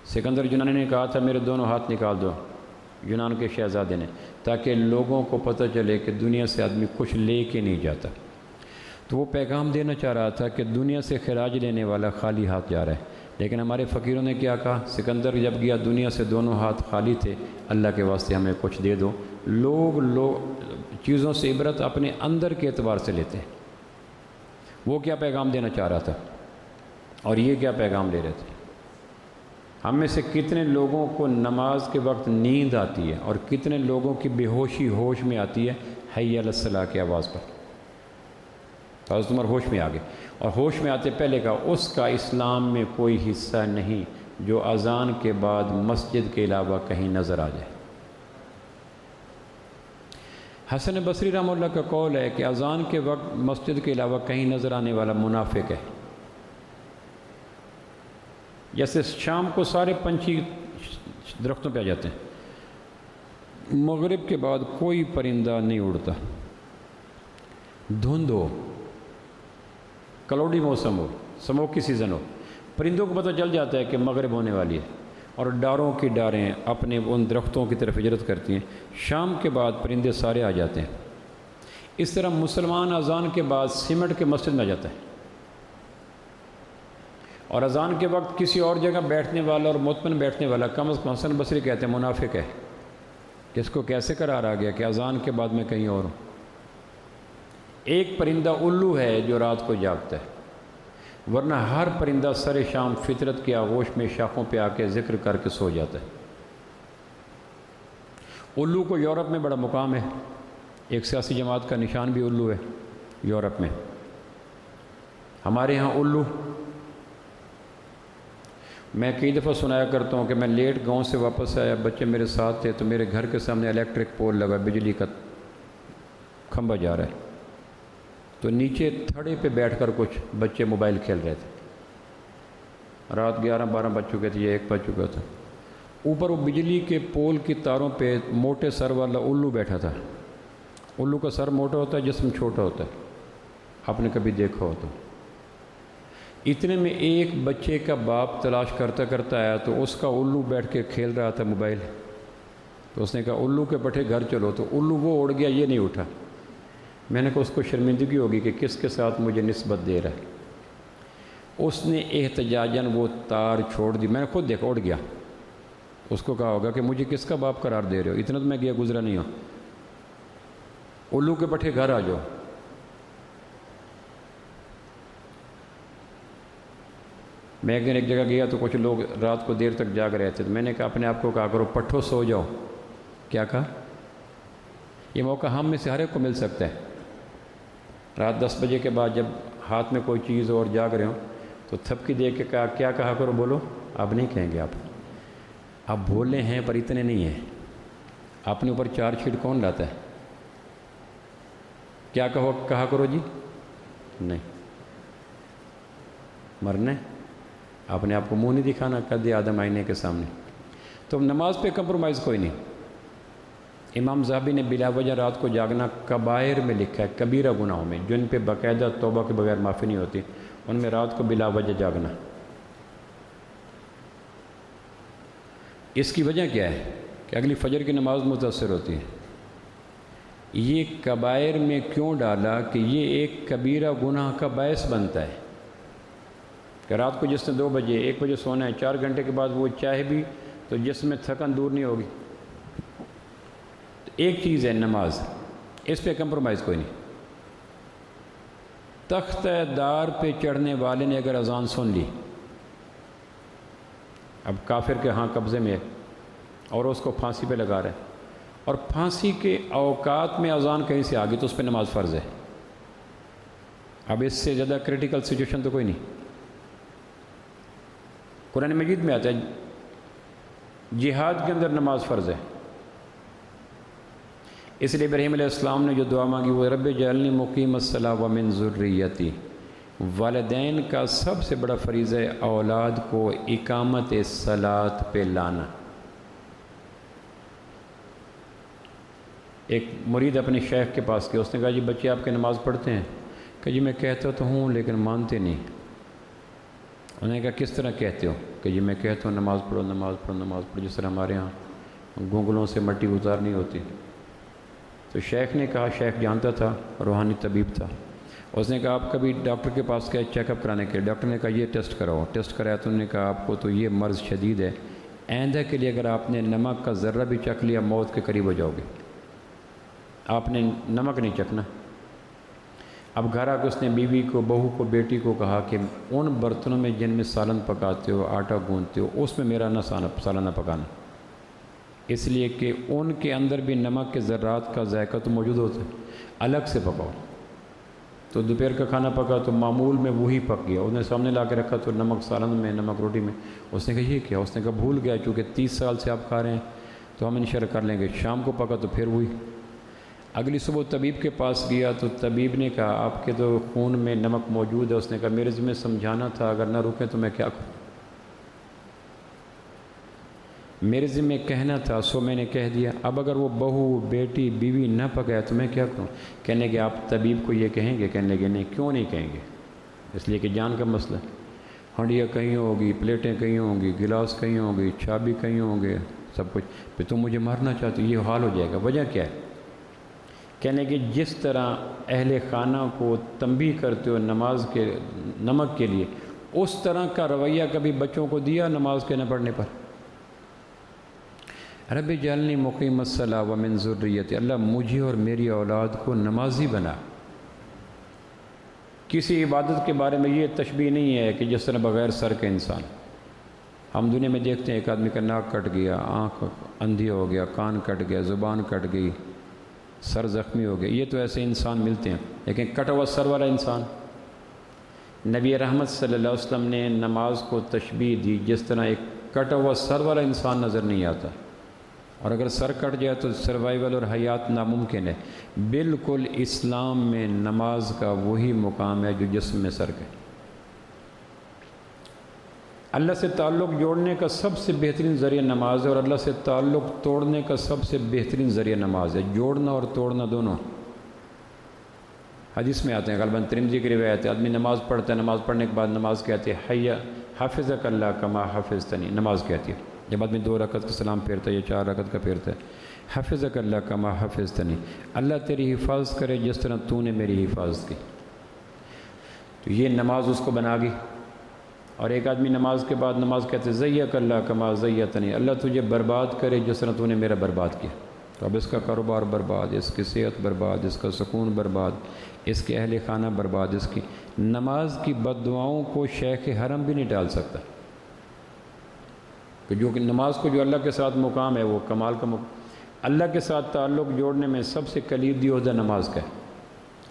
سکندر یونانی نے کہا تھا میرے دونوں ہاتھ نکال دو، یونان کے شہزادے نے، تاکہ لوگوں کو پتہ چلے کہ دنیا سے آدمی کچھ لے کے نہیں جاتا۔ تو وہ پیغام دینا چاہ رہا تھا کہ دنیا سے خراج لینے والا خالی ہاتھ جا رہا ہے، لیکن ہمارے فقیروں نے کیا کہا؟ سکندر جب گیا دنیا سے دونوں ہاتھ خالی تھے، اللہ کے واسطے ہمیں کچھ دے دو، لوگ چیزوں سے عبرت اپنے اندر کے اعتبار سے لیتے ہیں۔ وہ کیا پیغام دینا چاہ رہا تھا اور یہ کیا پیغام لے رہے تھے۔ ہم میں سے کتنے لوگوں کو نماز کے وقت نیند آتی ہے اور کتنے لوگوں کی بے ہوشی ہوش میں آتی ہے حی علی الصلاح کی آواز پر۔ تو حضرت عمر ہوش میں آ گئے، اور ہوش میں آتے پہلے کہا اس کا اسلام میں کوئی حصہ نہیں جو اذان کے بعد مسجد کے علاوہ کہیں نظر آ جائے۔ حسن بصری رحمہ اللہ کا قول ہے کہ اذان کے وقت مسجد کے علاوہ کہیں نظر آنے والا منافق ہے۔ جیسے شام کو سارے پنچھی درختوں پہ آ جاتے ہیں، مغرب کے بعد کوئی پرندہ نہیں اڑتا، دھند ہو، کلوڈی موسم ہو، سموک کی سیزن ہو، پرندوں کو پتہ چل جاتا ہے کہ مغرب ہونے والی ہے، اور ڈاروں کی ڈاریں اپنے ان درختوں کی طرف ہجرت کرتی ہیں۔ شام کے بعد پرندے سارے آ جاتے ہیں۔ اس طرح مسلمان اذان کے بعد سمٹ کے مسجد میں آ جاتا ہے، اور اذان کے وقت کسی اور جگہ بیٹھنے والا اور مطمئن بیٹھنے والا کم از کم حسن بصری کہتے ہیں منافق ہے۔ کہ اس کو کیسے قرار آ گیا کہ اذان کے بعد میں کہیں اور ہوں۔ ایک پرندہ الو ہے جو رات کو جاگتا ہے، ورنہ ہر پرندہ سر شام فطرت کے آغوش میں شاخوں پہ آ کے ذکر کر کے سو جاتا ہے۔ الو کو یورپ میں بڑا مقام ہے، ایک سیاسی جماعت کا نشان بھی الو ہے یورپ میں۔ ہمارے ہاں الو، میں کئی دفعہ سنایا کرتا ہوں کہ میں لیٹ گاؤں سے واپس آیا، بچے میرے ساتھ تھے، تو میرے گھر کے سامنے الیکٹرک پول لگا، بجلی کا کھمبا جا رہا ہے، تو نیچے تھڑے پہ بیٹھ کر کچھ بچے موبائل کھیل رہے تھے۔ رات 11-12 بج چکے تھے، 1 بج چکا تھا۔ اوپر وہ بجلی کے پول کی تاروں پہ موٹے سر والا الو بیٹھا تھا۔ الو کا سر موٹا ہوتا ہے، جسم چھوٹا ہوتا ہے، آپ نے کبھی دیکھا ہو تو۔ اتنے میں ایک بچے کا باپ تلاش کرتا کرتا آیا، تو اس کا الو بیٹھ کے کھیل رہا تھا موبائل، تو اس نے کہا الو کے پٹھے گھر چلو، تو الو وہ اڑ گیا، یہ نہیں اٹھا۔ میں نے کہا اس کو شرمندگی ہوگی کہ کس کے ساتھ مجھے نسبت دے رہا ہے۔ اس نے احتجاجاً وہ تار چھوڑ دی، میں نے خود دیکھا، اڑ گیا۔ اس کو کہا ہوگا کہ مجھے کس کا باپ قرار دے رہے ہو، اتنا تو میں گیا گزرا نہیں ہوں، الو کے پٹھے گھر آ جاؤ۔ میں ایک دن ایک جگہ گیا تو کچھ لوگ رات کو دیر تک جاگ رہے تھے، تو میں نے کہا اپنے آپ کو کہا کرو پٹھو سو جاؤ۔ کیا کہا؟ یہ موقع ہم میں سے ہر ایک کو مل سکتا ہے۔ رات 10 بجے کے بعد جب ہاتھ میں کوئی چیز اور جاگ رہے ہوں تو تھپکی دے کے کہا کیا کہا کرو، بولو۔ اب نہیں کہیں گے آپ بولے ہیں پر اتنے نہیں ہیں۔ اپنے اوپر 4 چھیٹ کون لاتا ہے؟ کیا کہا کرو جی؟ نہیں، مرنے اپنے آپ کو منہ نہیں دکھانا، قد آدم آئینے کے سامنے۔ تو نماز پہ کمپرومائز کوئی نہیں۔ امام ذہبی نے بلا وجہ رات کو جاگنا کبائر میں لکھا ہے، کبیرہ گناہوں میں، جن پہ باقاعدہ توبہ کے بغیر معافی نہیں ہوتی، ان میں رات کو بلا وجہ جاگنا۔ اس کی وجہ کیا ہے کہ اگلی فجر کی نماز متاثر ہوتی ہے۔ یہ کبائر میں کیوں ڈالا کہ یہ ایک کبیرہ گناہ کا باعث بنتا ہے کہ رات کو جس نے 2 بجے 1 بجے سونا ہے، 4 گھنٹے کے بعد وہ چاہے بھی تو جسم میں تھکن دور نہیں ہوگی۔ ایک چیز ہے نماز، اس پہ کمپرومائز کوئی نہیں۔ تختہ دار پہ چڑھنے والے نے اگر اذان سن لی، اب کافر کے ہاں قبضے میں ہے اور اس کو پھانسی پہ لگا رہا ہے، اور پھانسی کے اوقات میں اذان کہیں سے آ گئی تو اس پہ نماز فرض ہے۔ اب اس سے زیادہ کریٹیکل سچویشن تو کوئی نہیں۔ قرآن مجید میں آتا ہے جہاد کے اندر نماز فرض ہے۔ اس لیے ابراہیم علیہ السلام نے جو دعا مانگی وہ رب اجعلنی مقیم الصلاۃ ومن ذریتی، والدین کا سب سے بڑا فریضہ ہے اولاد کو اقامت صلاۃ پہ لانا۔ ایک مرید اپنے شیخ کے پاس گیا، اس نے کہا جی بچے آپ کے نماز پڑھتے ہیں؟ کہ جی میں کہتا تو ہوں لیکن مانتے نہیں۔ انہوں نے کہا کس طرح کہتے ہو؟ کہ جی میں کہتا ہوں نماز پڑھو نماز پڑھو نماز پڑھو، جس طرح ہمارے ہاں گونگلوں سے مٹی اتارنی ہوتی۔ تو شیخ نے کہا، شیخ جانتا تھا، روحانی طبیب تھا، اس نے کہا آپ کبھی ڈاکٹر کے پاس گئے چیک اپ کرانے کے لیے؟ ڈاکٹر نے کہا یہ ٹیسٹ کراؤ۔ ٹیسٹ کرایا تو انہوں نے کہا آپ کو تو یہ مرض شدید ہے، آئندہ کے لیے اگر آپ نے نمک کا ذرہ بھی چکھ لیا موت کے قریب ہو جاؤ گے۔ آپ نے نمک نہیں چکھنا۔ اب گھر آ کے اس نے بیوی کو، بہو کو، بیٹی کو کہا کہ ان برتنوں میں جن میں سالن پکاتے ہو، آٹا گوندتے ہو، اس میں میرا نہ سالن پکانا، اس لیے کہ ان کے اندر بھی نمک کے ذرات کا ذائقہ تو موجود ہوتا ہے، الگ سے پکاؤ۔ تو دوپہر کا کھانا پکا تو معمول میں وہی پک گیا، اس نے سامنے لا کے رکھا تو نمک سالن میں، نمک روٹی میں۔ اس نے کہا یہ کیا؟ اس نے کہا بھول گیا، چونکہ 30 سال سے آپ کھا رہے ہیں تو ہم انشاءاللہ کر لیں گے۔ شام کو پکا تو پھر وہی۔ اگلی صبح طبیب کے پاس گیا تو طبیب نے کہا آپ کے تو خون میں نمک موجود ہے۔ اس نے کہا میرے ذمہ سمجھانا تھا، اگر نہ رکیں تو میں کیا کروں؟ میرے ذمہ کہنا تھا، سو میں نے کہہ دیا۔ اب اگر وہ بہو، بیٹی، بیوی نہ پکائے تو میں کیا کروں؟ کہنے کہ آپ طبیب کو یہ کہیں گے؟ کہنے لگے نہیں، کیوں نہیں کہیں گے؟ اس لیے کہ جان کا مسئلہ ہے۔ ہنڈیاں کہیں ہوگی، پلیٹیں کہیں ہوں گی، گلاس کہیں ہوں گی، چابی کہیں ہوں گے، سب کچھ، پھر تم مجھے مارنا چاہتے ہو، یہ حال ہو جائے گا۔ وجہ کیا ہے؟ کہنے کہ جس طرح اہل خانہ کو تنبیہ کرتے ہو نمک کے لیے، اس طرح کا رویہ کبھی بچوں کو دیا نماز کے نہ پڑھنے پر؟ رب اجعلنی مقیم الصلاۃ ومن ذریتی، اللہ مجھے اور میری اولاد کو نمازی بنا۔ کسی عبادت کے بارے میں یہ تشبیہ نہیں ہے کہ جس طرح بغیر سر کے انسان۔ ہم دنیا میں دیکھتے ہیں ایک آدمی کا ناک کٹ گیا، آنکھ اندھی ہو گیا، کان کٹ گیا، زبان کٹ گئی، سر زخمی ہو گیا، یہ تو ایسے انسان ملتے ہیں، لیکن کٹا ہوا سر والا انسان، نبی رحمت صلی اللہ علیہ وسلم نے نماز کو تشبیہ دی جس طرح ایک کٹا ہوا سر والا انسان نظر نہیں آتا، اور اگر سر کٹ جائے تو سروائیول اور حیات ناممکن ہے۔ بالکل اسلام میں نماز کا وہی مقام ہے جو جسم میں سر کا ہے۔ اللہ سے تعلق جوڑنے کا سب سے بہترین ذریعہ نماز ہے، اور اللہ سے تعلق توڑنے کا سب سے بہترین ذریعہ نماز ہے، جوڑنا اور توڑنا دونوں۔ حدیث میں آتے ہیں، غالباً ترمذی کی روایت ہے، آدمی نماز پڑھتا ہے، نماز پڑھنے کے بعد نماز کہتے ہیں حی حافظک اللہ کما حفظتنی، نماز کہتی ہے۔ جب آدمی 2 رکعت کا سلام پھیرتا ہے یا 4 رکعت کا پھیرتا ہے، حفظک اللہ کما حفظتنی، اللہ تیری حفاظت کرے جس طرح تو نے میری حفاظت کی۔ تو یہ نماز اس کو بنا گی۔ اور ایک آدمی نماز کے بعد نماز کہتے زیک اللہ کما زیتنی، اللہ تجھے برباد کرے جس طرح تو نے میرا برباد کیا۔ تو اب اس کا کاروبار برباد، اس کی صحت برباد، اس کا سکون برباد، اس کے اہل خانہ برباد۔ اس کی نماز کی بد دعاؤں کو شیخ حرم بھی نہیں ٹال سکتا، کہ جو کہ نماز کو جو اللہ کے ساتھ مقام ہے وہ کمال کا اللہ کے ساتھ تعلق جوڑنے میں سب سے کلیدی عہدہ نماز کا ہے۔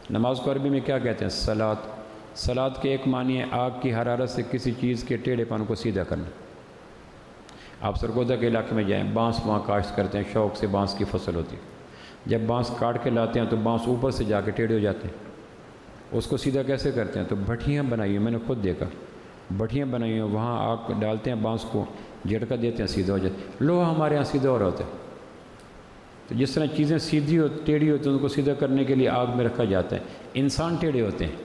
نماز کو عربی میں کیا کہتے ہیں؟ صلاۃ۔ صلاۃ کے ایک معنی ہے آگ کی حرارت سے کسی چیز کے ٹیڑھے پن کو سیدھا کرنا۔ آپ سرگودا کے علاقے میں جائیں، بانس وہاں کاشت کرتے ہیں، شوق سے بانس کی فصل ہوتی ہے۔ جب بانس کاٹ کے لاتے ہیں تو بانس اوپر سے جا کے ٹیڑھے ہو جاتے ہیں۔ اس کو سیدھا کیسے کرتے ہیں؟ تو بھٹیاں بنائی ہیں، میں نے خود دیکھا، بھٹیاں بنائی ہیں، وہاں آگ ڈالتے ہیں، بانس کو جھٹکا دیتے ہیں، سیدھا ہو جاتا ہے۔ لوہا ہمارے یہاں سیدھا ہو رہا ہوتا ہے۔ تو جس طرح چیزیں سیدھی اور ٹیڑھی ہوتی ہیں ان کو سیدھا کرنے کے لیے آگ میں رکھا جاتا ہے۔ انسان ٹیڑھے ہوتے ہیں،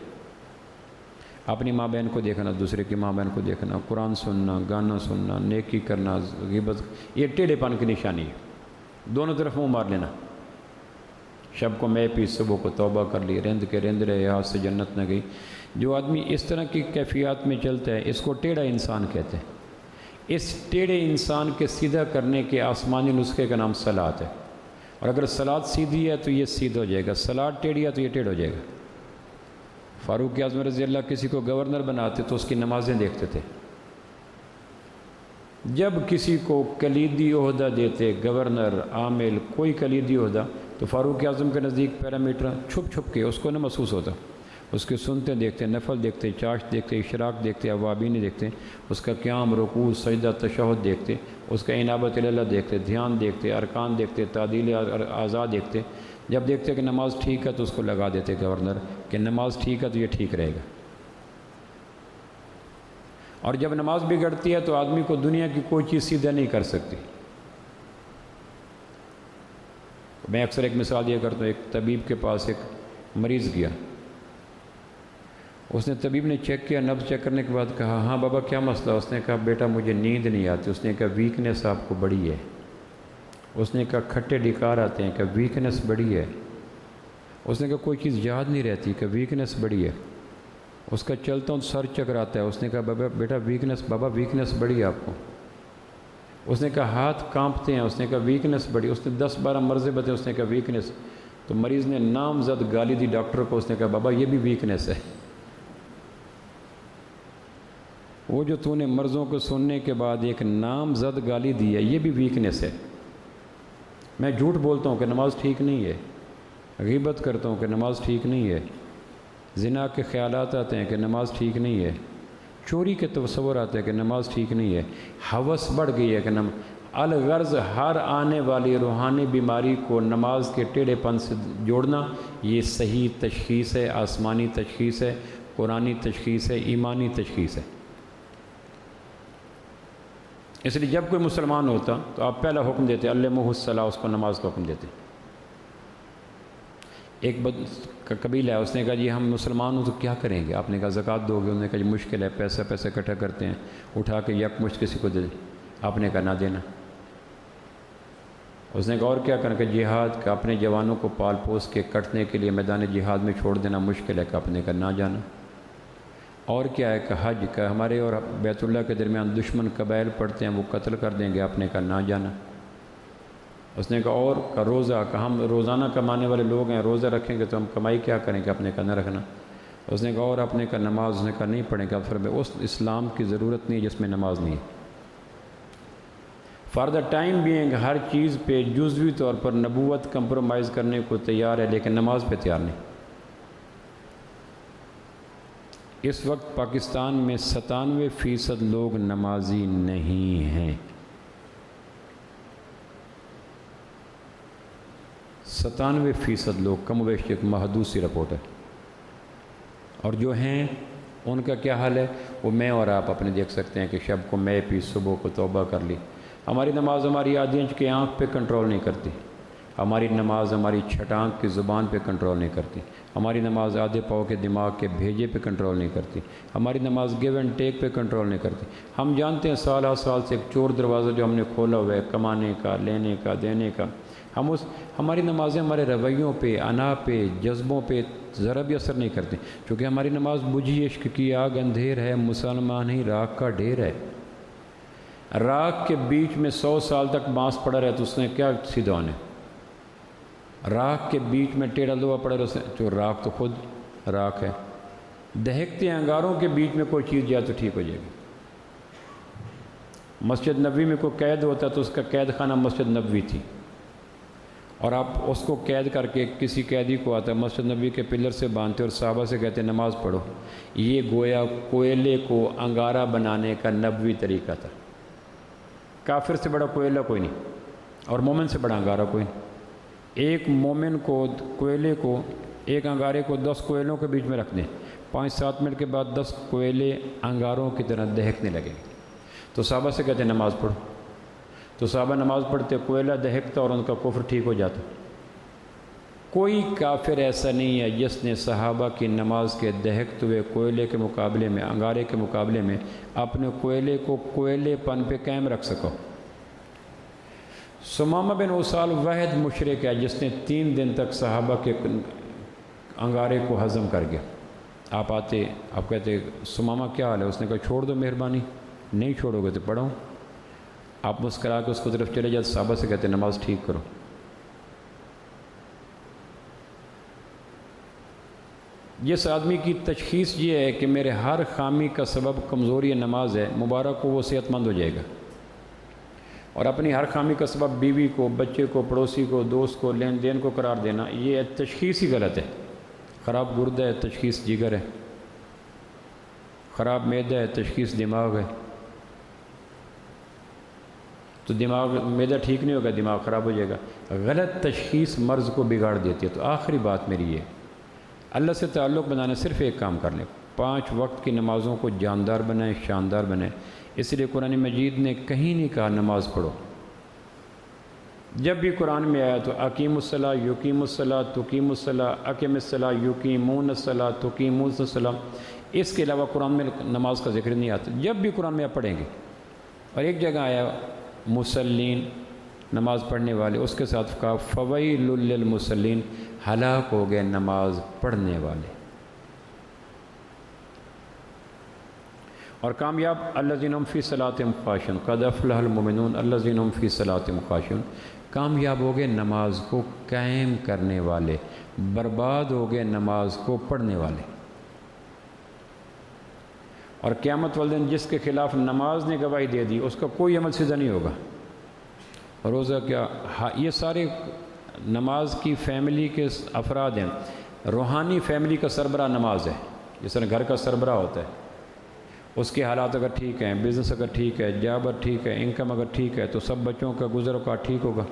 اپنی ماں بہن کو دیکھنا، دوسرے کی ماں بہن کو دیکھنا، قرآن سننا، گانا سننا، نیکی کرنا، غیبت، یہ ٹیڑھے پن کی نشانی ہے۔ دونوں طرف منہ مار لینا، شب کو میں پی، صبح کو توبہ کر لی، رند کے رند رہے، ہاتھ سے جنت نہ گئی۔ جو آدمی اس طرح کی کیفیات میں چلتا ہے اس کو ٹیڑھا انسان کہتے ہیں۔ اس ٹیڑھے انسان کے سیدھا کرنے کے آسمانی نسخے کا نام صلاۃ ہے، اور اگر صلاۃ سیدھی ہے تو یہ سیدھا ہو جائے گا، صلاۃ ٹیڑھی ہے تو یہ ٹیڑھا ہو جائے گا۔ فاروق اعظم رضی اللہ کسی کو گورنر بناتے تو اس کی نمازیں دیکھتے تھے۔ جب کسی کو کلیدی عہدہ دیتے، گورنر، عامل، کوئی کلیدی عہدہ، تو فاروق اعظم کے نزدیک پیرامیٹر چھپ چھپ کے اس کو نہ محسوس ہوتا، اس کی سنتیں دیکھتے، نفل دیکھتے، چاشت دیکھتے، اشراق دیکھتے، اوابین دیکھتے، اس کا قیام، رکوع، سجدہ، تشہد دیکھتے، اس کا انابت اللہ دیکھتے، دھیان دیکھتے، ارکان دیکھتے، تعدیل اعضاء دیکھتے۔ جب دیکھتے کہ نماز ٹھیک ہے تو اس کو لگا دیتے گورنر کہ نماز ٹھیک ہے تو یہ ٹھیک رہے گا۔ اور جب نماز بگڑتی ہے تو آدمی کو دنیا کی کوئی چیز سیدھا نہیں کر سکتی۔ میں اکثر ایک مثال یہ کرتا ہوں، ایک طبیب کے پاس ایک مریض گیا، اس نے طبیب نے چیک کیا، نبض چیک کرنے کے بعد کہا ہاں بابا کیا مسئلہ؟ اس نے کہا بیٹا مجھے نیند نہیں آتی۔ اس نے کہا ویکنس آپ کو بڑی ہے۔ اس نے کہا کھٹے ڈکار آتے ہیں، کہ ویکنس بڑی ہے۔ اس نے کہا کوئی چیز یاد نہیں رہتی، کہ ویکنس بڑی ہے۔ اس کا چلتا ہوں سر چکراتا ہے۔ اس نے کہا بابا بیٹا بابا ویکنس بڑی ہے آپ کو۔ اس نے کہا ہاتھ کانپتے ہیں۔ اس نے کہا ویکنس بڑی۔ اس نے 10-12 مرضے بتائے۔ اس نے کہا ویکنس۔ تو مریض نے نامزد گالی دی ڈاکٹر کو، اس نے کہا بابا یہ بھی ویکنیس ہے، وہ جو تو نے مرضوں کو سننے کے بعد ایک نامزد گالی دی ہے یہ بھی ویکنیس ہے۔ میں جھوٹ بولتا ہوں کہ نماز ٹھیک نہیں ہے، غیبت کرتا ہوں کہ نماز ٹھیک نہیں ہے، زنا کے خیالات آتے ہیں کہ نماز ٹھیک نہیں ہے، چوری کے تصور آتے ہیں کہ نماز ٹھیک نہیں ہے، ہوس بڑھ گئی ہے کہ الغرض ہر آنے والی روحانی بیماری کو نماز کے ٹیڑھے پن سے جوڑنا، یہ صحیح تشخیص ہے، آسمانی تشخیص ہے، قرآنی تشخیص ہے، ایمانی تشخیص ہے۔ اس لیے جب کوئی مسلمان ہوتا تو آپ پہلا حکم دیتے علمہ الصلاۃ، اس کو نماز کا حکم دیتے۔ ایک قبیلہ ہے، اس نے کہا جی ہم مسلمان ہوں تو کیا کریں گے؟ آپ نے کہا زکوٰۃ دو گے؟ انہوں نے کہا جی مشکل ہے، پیسہ اکٹھا کرتے ہیں، اٹھا کے یکمشت کسی کو دے دیں۔ آپ نے کہا نہ دینا۔ اس نے کہا اور کیا کرنا؟ کہ جہاد کا اپنے جوانوں کو پال پوس کے کٹنے کے لیے میدان جہاد میں چھوڑ دینا مشکل ہے، کہ آپ نے کہا نہ جانا۔ اور کیا ہے کہ حج کا ہمارے اور بیت اللہ کے درمیان دشمن قبائل پڑتے ہیں، وہ قتل کر دیں گے، آپ نے کہا نہ جانا۔ اس نے کہا اور کا روزہ، کہ ہم روزانہ کمانے والے لوگ ہیں، روزہ رکھیں گے تو ہم کمائی کیا کریں گے؟ آپ نے کہا نہ رکھنا۔ اس نے کہا اور آپ نے کہا نماز، اس نے کہا نہیں پڑھیں گے۔ اب پھر اس اسلام کی ضرورت نہیں جس میں نماز نہیں ہے۔ فار دا ٹائم بینگ ہر چیز پہ جزوی طور پر نبوت کمپرومائز کرنے کو تیار ہے، لیکن نماز پہ تیار نہیں۔ اس وقت پاکستان میں 97% لوگ نمازی نہیں ہیں۔ 97% لوگ، کم و بیش ایک محدود سی رپورٹ ہے۔ اور جو ہیں ان کا کیا حال ہے؟ وہ میں اور آپ اپنے دیکھ سکتے ہیں کہ شب کو میں پی، صبح کو توبہ کر لی۔ ہماری نماز ہماری آدھی انچ کی آنکھ پہ کنٹرول نہیں کرتی، ہماری نماز ہماری چھٹانک کی زبان پہ کنٹرول نہیں کرتی، ہماری نماز آدھے پاؤ کے دماغ کے بھیجے پہ کنٹرول نہیں کرتی، ہماری نماز گیو اینڈ ٹیک پہ کنٹرول نہیں کرتی۔ ہم جانتے ہیں سال ہر سال سے ایک چور دروازہ جو ہم نے کھولا ہوا ہے، کمانے کا، لینے کا، دینے کا، ہماری نمازیں ہمارے رویوں پہ، انا پہ، جذبوں پہ ذرا بھی اثر نہیں کرتی، کیونکہ ہماری نماز بجھی عشق کی آگ اندھیر ہے، مسلمان ہی راکھ کا ڈھیر ہے۔ راکھ کے بیچ میں 100 سال تک بانس پڑا رہے تو اس نے کیا سیدھا ہونے؟ راکھ کے بیچ میں ٹیڑھا لوہا پڑا رہے تو راکھ تو خود راکھ ہے۔ دہکتے انگاروں کے بیچ میں کوئی چیز جائے تو ٹھیک ہو جائے گی۔ مسجد نبوی میں کوئی قید ہوتا تو اس کا قید خانہ مسجد نبوی تھی، اور آپ اس کو قید کر کے کسی قیدی کو آتا ہے مسجد نبوی کے پلر سے باندھتے اور صحابہ سے کہتے ہیں نماز پڑھو۔ یہ گویا کوئلے کو انگارہ بنانے کا نبوی طریقہ تھا۔ کافر سے بڑا کوئلہ کوئی نہیں، اور مومن سے بڑا انگارہ کوئی نہیں۔ ایک مومن کو کوئلے کو، ایک انگارے کو 10 کوئلوں کے بیچ میں رکھ دیں، 5-7 منٹ کے بعد 10 کوئلے انگاروں کی طرح دہکنے لگیں گے۔ تو صحابہ سے کہتے ہیں نماز پڑھو، تو صحابہ نماز پڑھتے، کوئلہ دہکتا اور ان کا کفر ٹھیک ہو جاتا۔ کوئی کافر ایسا نہیں ہے جس نے صحابہ کی نماز کے دہکتے ہوئے کوئلے کے مقابلے میں، انگارے کے مقابلے میں اپنے کوئلے کو کوئلے پن پہ قائم رکھ سکو۔ ثمامہ بن اسال واحد مشرک ہے جس نے 3 دن تک صحابہ کے انگارے کو ہضم کر گیا۔ آپ آتے، آپ کہتے ثمامہ کیا حال ہے؟ اس نے کہا چھوڑ دو مہربانی، نہیں چھوڑو گے تو پڑھو۔ آپ مسکرا کے اس کو طرف چلے جاتے، صحابہ سے کہتے نماز ٹھیک کرو۔ جس آدمی کی تشخیص یہ ہے کہ میرے ہر خامی کا سبب کمزوری نماز ہے، مبارک کو وہ صحت مند ہو جائے گا۔ اور اپنی ہر خامی کا سبب بیوی کو، بچے کو، پڑوسی کو، دوست کو، لین دین کو قرار دینا، یہ تشخیص ہی غلط ہے۔ خراب گردہ ہے، تشخیص جگر ہے۔ خراب معدہ ہے، تشخیص دماغ ہے۔ تو دماغ، معدہ ٹھیک نہیں ہوگا، دماغ خراب ہو جائے گا۔ غلط تشخیص مرض کو بگاڑ دیتی ہے۔ تو آخری بات میری یہ، اللہ سے تعلق بنانے صرف ایک کام کر لیں، 5 وقت کی نمازوں کو جاندار بنائیں، شاندار بنائیں۔ اس لیے قرآن مجید نے کہیں نہیں کہا نماز پڑھو۔ جب بھی قرآن میں آیا تو اقیم الصلاۃ، یقیم الصلاۃ، تقیم الصلاۃ، اقیم الصلاۃ، یقیمون الصلاۃ، تقیمون الصلاۃ، اس کے علاوہ قرآن میں نماز کا ذکر نہیں آتا۔ جب بھی قرآن میں آپ پڑھیں گے، اور ایک جگہ آیا مسلین، نماز پڑھنے والے، اس کے ساتھ کہا فویل للمصلین، ہلاک ہو گئے نماز پڑھنے والے۔ اور کامیاب الذین هم فی صلاتہم خاشعون قد افلح المؤمنون الذین هم فی صلاتہم خاشعون، کامیاب ہو گئے نماز کو قائم کرنے والے، برباد ہو گئے نماز کو پڑھنے والے۔ اور قیامت والے دن جس کے خلاف نماز نے گواہی دے دی اس کا کوئی عمل سیدھا نہیں ہوگا۔ روزہ کیا، یہ سارے نماز کی فیملی کے افراد ہیں۔ روحانی فیملی کا سربراہ نماز ہے، جس طرح گھر کا سربراہ ہوتا ہے، اس کے حالات اگر ٹھیک ہیں، بزنس اگر ٹھیک ہے، جاب اگر ٹھیک ہے، انکم اگر ٹھیک ہے، تو سب بچوں کا گزر اوقات ٹھیک ہوگا،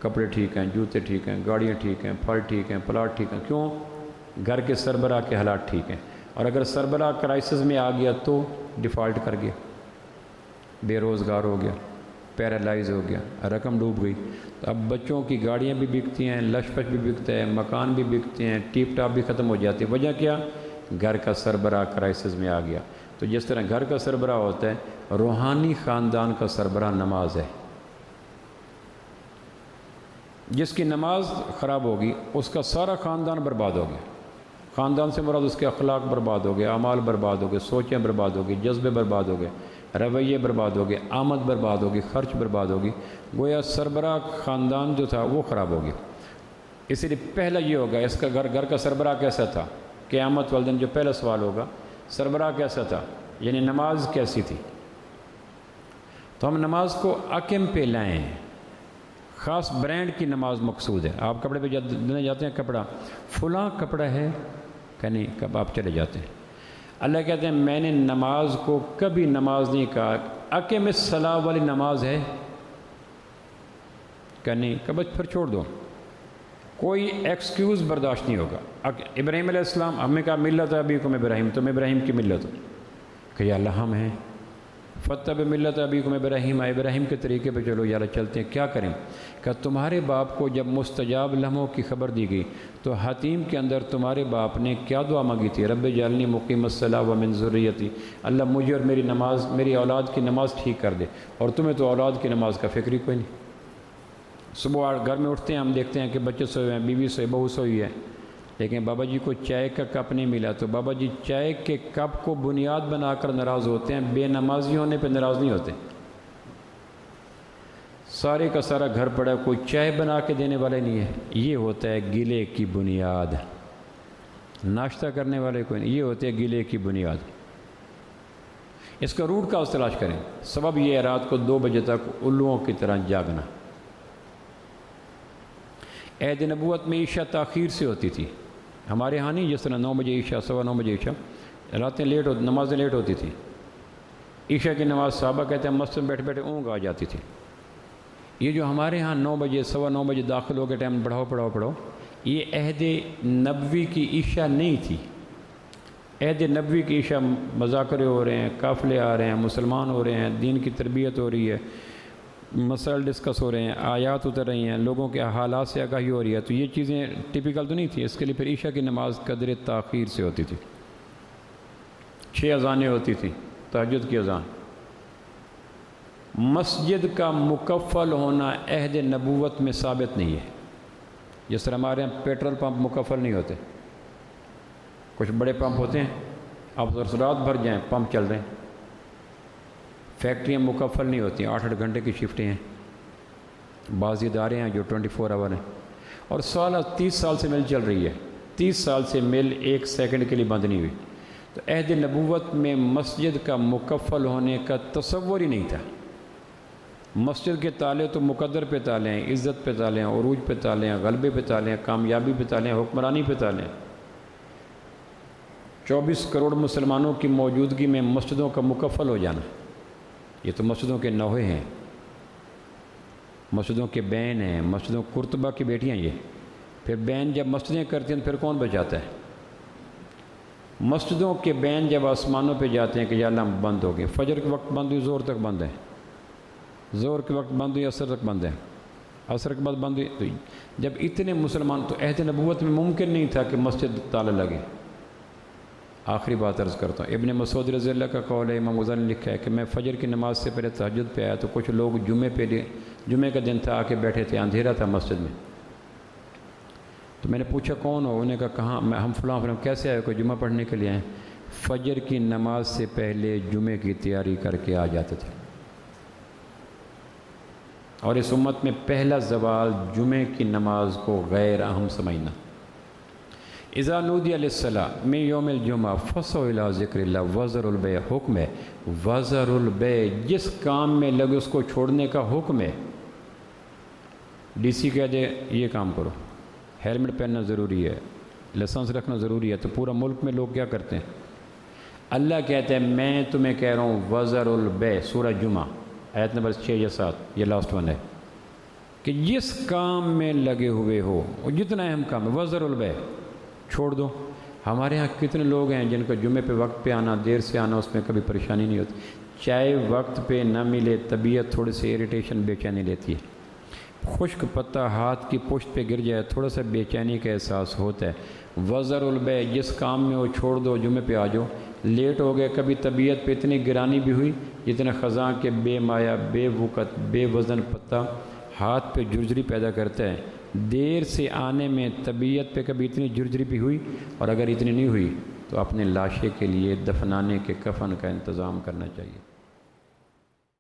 کپڑے ٹھیک ہیں، جوتے ٹھیک ہیں، گاڑیاں ٹھیک ہیں، پھل ٹھیک ہیں، پلاٹ ٹھیک ہیں۔ کیوں؟ گھر کے سربراہ کے حالات ٹھیک ہیں۔ اور اگر سربراہ کرائسس میں آ گیا تو ڈیفالٹ کر گیا، بے روزگار ہو گیا، پیرالائز ہو گیا، رقم ڈوب گئی، تو اب بچوں کی گاڑیاں بھی بکتی ہیں، لش پش بھی بکتا ہے، مکان بھی بکتے ہیں، ٹیپ ٹاپ بھی ختم ہو جاتی ہے۔ وجہ کیا؟ گھر کا سربراہ کرائسس میں آ گیا۔ تو جس طرح گھر کا سربراہ ہوتا ہے، روحانی خاندان کا سربراہ نماز ہے۔ جس کی نماز خراب ہوگی اس کا سارا خاندان برباد ہو گیا۔ خاندان سے مراد اس کے اخلاق برباد ہو گئے، اعمال برباد ہو گئے، سوچیں برباد ہو گئی، جذبے برباد ہو گئے، رویے برباد ہو گئے، آمد برباد ہوگی، خرچ برباد ہوگی۔ گویا سربراہ خاندان جو تھا وہ خراب ہو گیا۔ اسی لیے پہلا یہ ہوگا، اس کا گھر کا سربراہ کیسا تھا؟ قیامت والے دن جو پہلا سوال ہوگا، سربراہ کیسا تھا، یعنی نماز کیسی تھی۔ تو ہم نماز کو عقم پہ لائیں۔ خاص برانڈ کی نماز مقصود ہے۔ آپ کپڑے پہ دینے جاتے ہیں، کپڑا فلاں کپڑا ہے کہ نہیں، کب آپ چلے جاتے ہیں۔ اللہ کہتے ہیں میں نے نماز کو کبھی نماز نہیں کہا، عقم الصلاۃ والی نماز ہے کہ نہیں، کب پھر چھوڑ دو، کوئی ایکسکیوز برداشت نہیں ہوگا۔ ابراہیم علیہ السلام، ہمیں کہا ملت ابیکم ابراہیم، تم ابراہیم کی ملت ہو، کہ یا اللہ ہم ہیں، فتب ملت ابیکم ابراہیم، ابراہیم کے طریقے پہ چلو، یا اللہ چلتے ہیں، کیا کریں؟ کہ تمہارے باپ کو جب مستجاب لمحوں کی خبر دی گئی تو حتیم کے اندر تمہارے باپ نے کیا دعا مانگی تھی؟ رب جعلنی مقیم الصلاۃ ومن ذریتی، اللہ مجھے اور میری اولاد کی نماز ٹھیک کر دے۔ اور تمہیں تو اولاد کی نماز کا فکر ہی کوئی نہیں۔ صبح گھر میں اٹھتے ہیں، ہم دیکھتے ہیں کہ بچے سوئے ہیں، بیوی سوئی، بہو سوئی ہے، لیکن بابا جی کو چائے کا کپ نہیں ملا، تو بابا جی چائے کے کپ کو بنیاد بنا کر ناراض ہوتے ہیں، بے نمازی ہونے پہ ناراض نہیں ہوتے۔ سارے کا سارا گھر پڑا ہے، کوئی چائے بنا کے دینے والے نہیں ہے، یہ ہوتا ہے گلے کی بنیاد۔ ناشتہ کرنے والے کوئی نہیں، یہ ہوتے ہے گلے کی بنیاد۔ اس کا روٹ کاز تلاش کریں۔ سبب یہ ہے رات کو 2 بجے تک الوؤں کی طرح جاگنا۔ عہد نبوت میں عشاء تاخیر سے ہوتی تھی، ہمارے ہاں نہیں، جس طرح 9 بجے عشاء، 9:15 بجے عشاء، راتیں لیٹ ہوتی، نمازیں لیٹ ہوتی تھی۔ عشاء کی نماز صحابہ کہتے ہیں مسجد میں بیٹھے بیٹھے اونگ آ جاتی تھی۔ یہ جو ہمارے ہاں 9 بجے، 9:15 بجے داخل ہو کے ٹائم پڑھاؤ، یہ عہد نبوی کی عشاء نہیں تھی۔ عہد نبوی کی عشاء مذاکرے ہو رہے ہیں، قافلے آ رہے ہیں، مسلمان ہو رہے ہیں، دین کی تربیت ہو رہی ہے، مسائل ڈسکس ہو رہے ہیں، آیات اتر رہی ہیں، لوگوں کے حالات سے آگاہی ہو رہی ہے، تو یہ چیزیں ٹپیکل تو نہیں تھی۔ اس کے لیے پھر عشاء کی نماز قدر تاخیر سے ہوتی تھی۔ 6 اذانیں ہوتی تھی، تہجد کی اذان۔ مسجد کا مکفل ہونا عہد نبوت میں ثابت نہیں ہے۔ جس طرح ہمارے یہاں پیٹرول پمپ مکفل نہیں ہوتے، کچھ بڑے پمپ ہوتے ہیں، آپ رات بھر جائیں پمپ چل رہے ہیں۔ فیکٹریاں مکفل نہیں ہوتی ہیں، 8-8 گھنٹے کی شفٹیں ہیں۔ بعض ادارے ہیں جو 24 آور ہیں، اور 30 سال سے مل چل رہی ہے، 30 سال سے مل 1 سیکنڈ کے لیے بند نہیں ہوئی۔ تو عہد نبوت میں مسجد کا مکفل ہونے کا تصور ہی نہیں تھا۔ مسجد کے تالے تو مقدر پہ تالے ہیں، عزت پہ تالے ہیں، عروج پہ تالے ہیں، غلبے پہ تالے ہیں، کامیابی پہ تالے ہیں، حکمرانی پہ تالے ہیں۔ 24 کروڑ مسلمانوں کی موجودگی میں مسجدوں کا مکفل ہو جانا، یہ تو مسجدوں کے نوحے ہیں، مسجدوں کے بین ہیں، مسجدوں قرطبہ کی بیٹیاں۔ یہ پھر بین جب مسجدیں کرتی ہیں تو پھر کون بچاتا ہے؟ مسجدوں کے بین جب آسمانوں پہ جاتے ہیں کہ یا اللہ بند ہو گئے، فجر کے وقت بند ہوئی، زور تک بند ہے، زور کے وقت بند ہوئی، عصر تک بند ہے، عصر کے بعد بند ہوئی، تو جب اتنے مسلمان، تو عہد نبوت میں ممکن نہیں تھا کہ مسجد تالا لگے۔ آخری بات عرض کرتا ہوں، ابن مسعود رضی اللہ کا قول ہے، امام غزالی نے لکھا ہے کہ میں فجر کی نماز سے پہلے تہجد پہ آیا تو کچھ لوگ جمعے کا دن تھا، آ کے بیٹھے تھے، اندھیرا تھا مسجد میں، تو میں نے پوچھا کون ہو؟ انہوں نے کہا کہاں؟ ہم فلاں، کیسے آئے؟ کوئی جمعہ پڑھنے کے لیے آئے؟ فجر کی نماز سے پہلے جمعے کی تیاری کر کے آ جاتے تھے، اور اس امت میں پہلا زوال جمعے کی نماز کو غیر اہم سمجھنا۔ اذا نودی للصلاۃ من یوم الجمعہ فسعوا الی ذکر اللہ وذروا البیع، حکم ہے وذروا البیع، جس کام میں لگے اس کو چھوڑنے کا حکم ہے۔ ڈی سی کہہ دے یہ کام کرو، ہیلمٹ پہننا ضروری ہے، لائسنس رکھنا ضروری ہے، تو پورا ملک میں لوگ کیا کرتے ہیں؟ اللہ کہتا ہے میں تمہیں کہہ رہا ہوں وذروا البیع، سورہ جمعہ آیت نمبر 6 یا 7، یہ لاسٹ ون ہے، کہ جس کام میں لگے ہوئے ہو، اور جتنا اہم کام ہے وذروا البیع، چھوڑ دو۔ ہمارے ہاں کتنے لوگ ہیں جن کا جمعے پہ وقت پہ آنا، دیر سے آنا، اس میں کبھی پریشانی نہیں ہوتی، چاہے وقت پہ نہ ملے طبیعت تھوڑی سی ایریٹیشن بے چینی لیتی ہے، خشک پتہ ہاتھ کی پشت پہ گر جائے تھوڑا سا بے چینی کا احساس ہوتا ہے۔ وذروا البیع، جس کام میں وہ چھوڑ دو، جمعے پہ آ جاؤ۔ لیٹ ہو گئے، کبھی طبیعت پہ اتنی گرانی بھی ہوئی جتنا خزاں کے بے مایا، بے وقت، بے وزن پتہ ہاتھ پہ جرجری پیدا کرتا ہے، دیر سے آنے میں طبیعت پہ کبھی اتنی جرجری بھی ہوئی، اور اگر اتنی نہیں ہوئی تو اپنے لاشے کے لیے دفنانے کے کفن کا انتظام کرنا چاہیے۔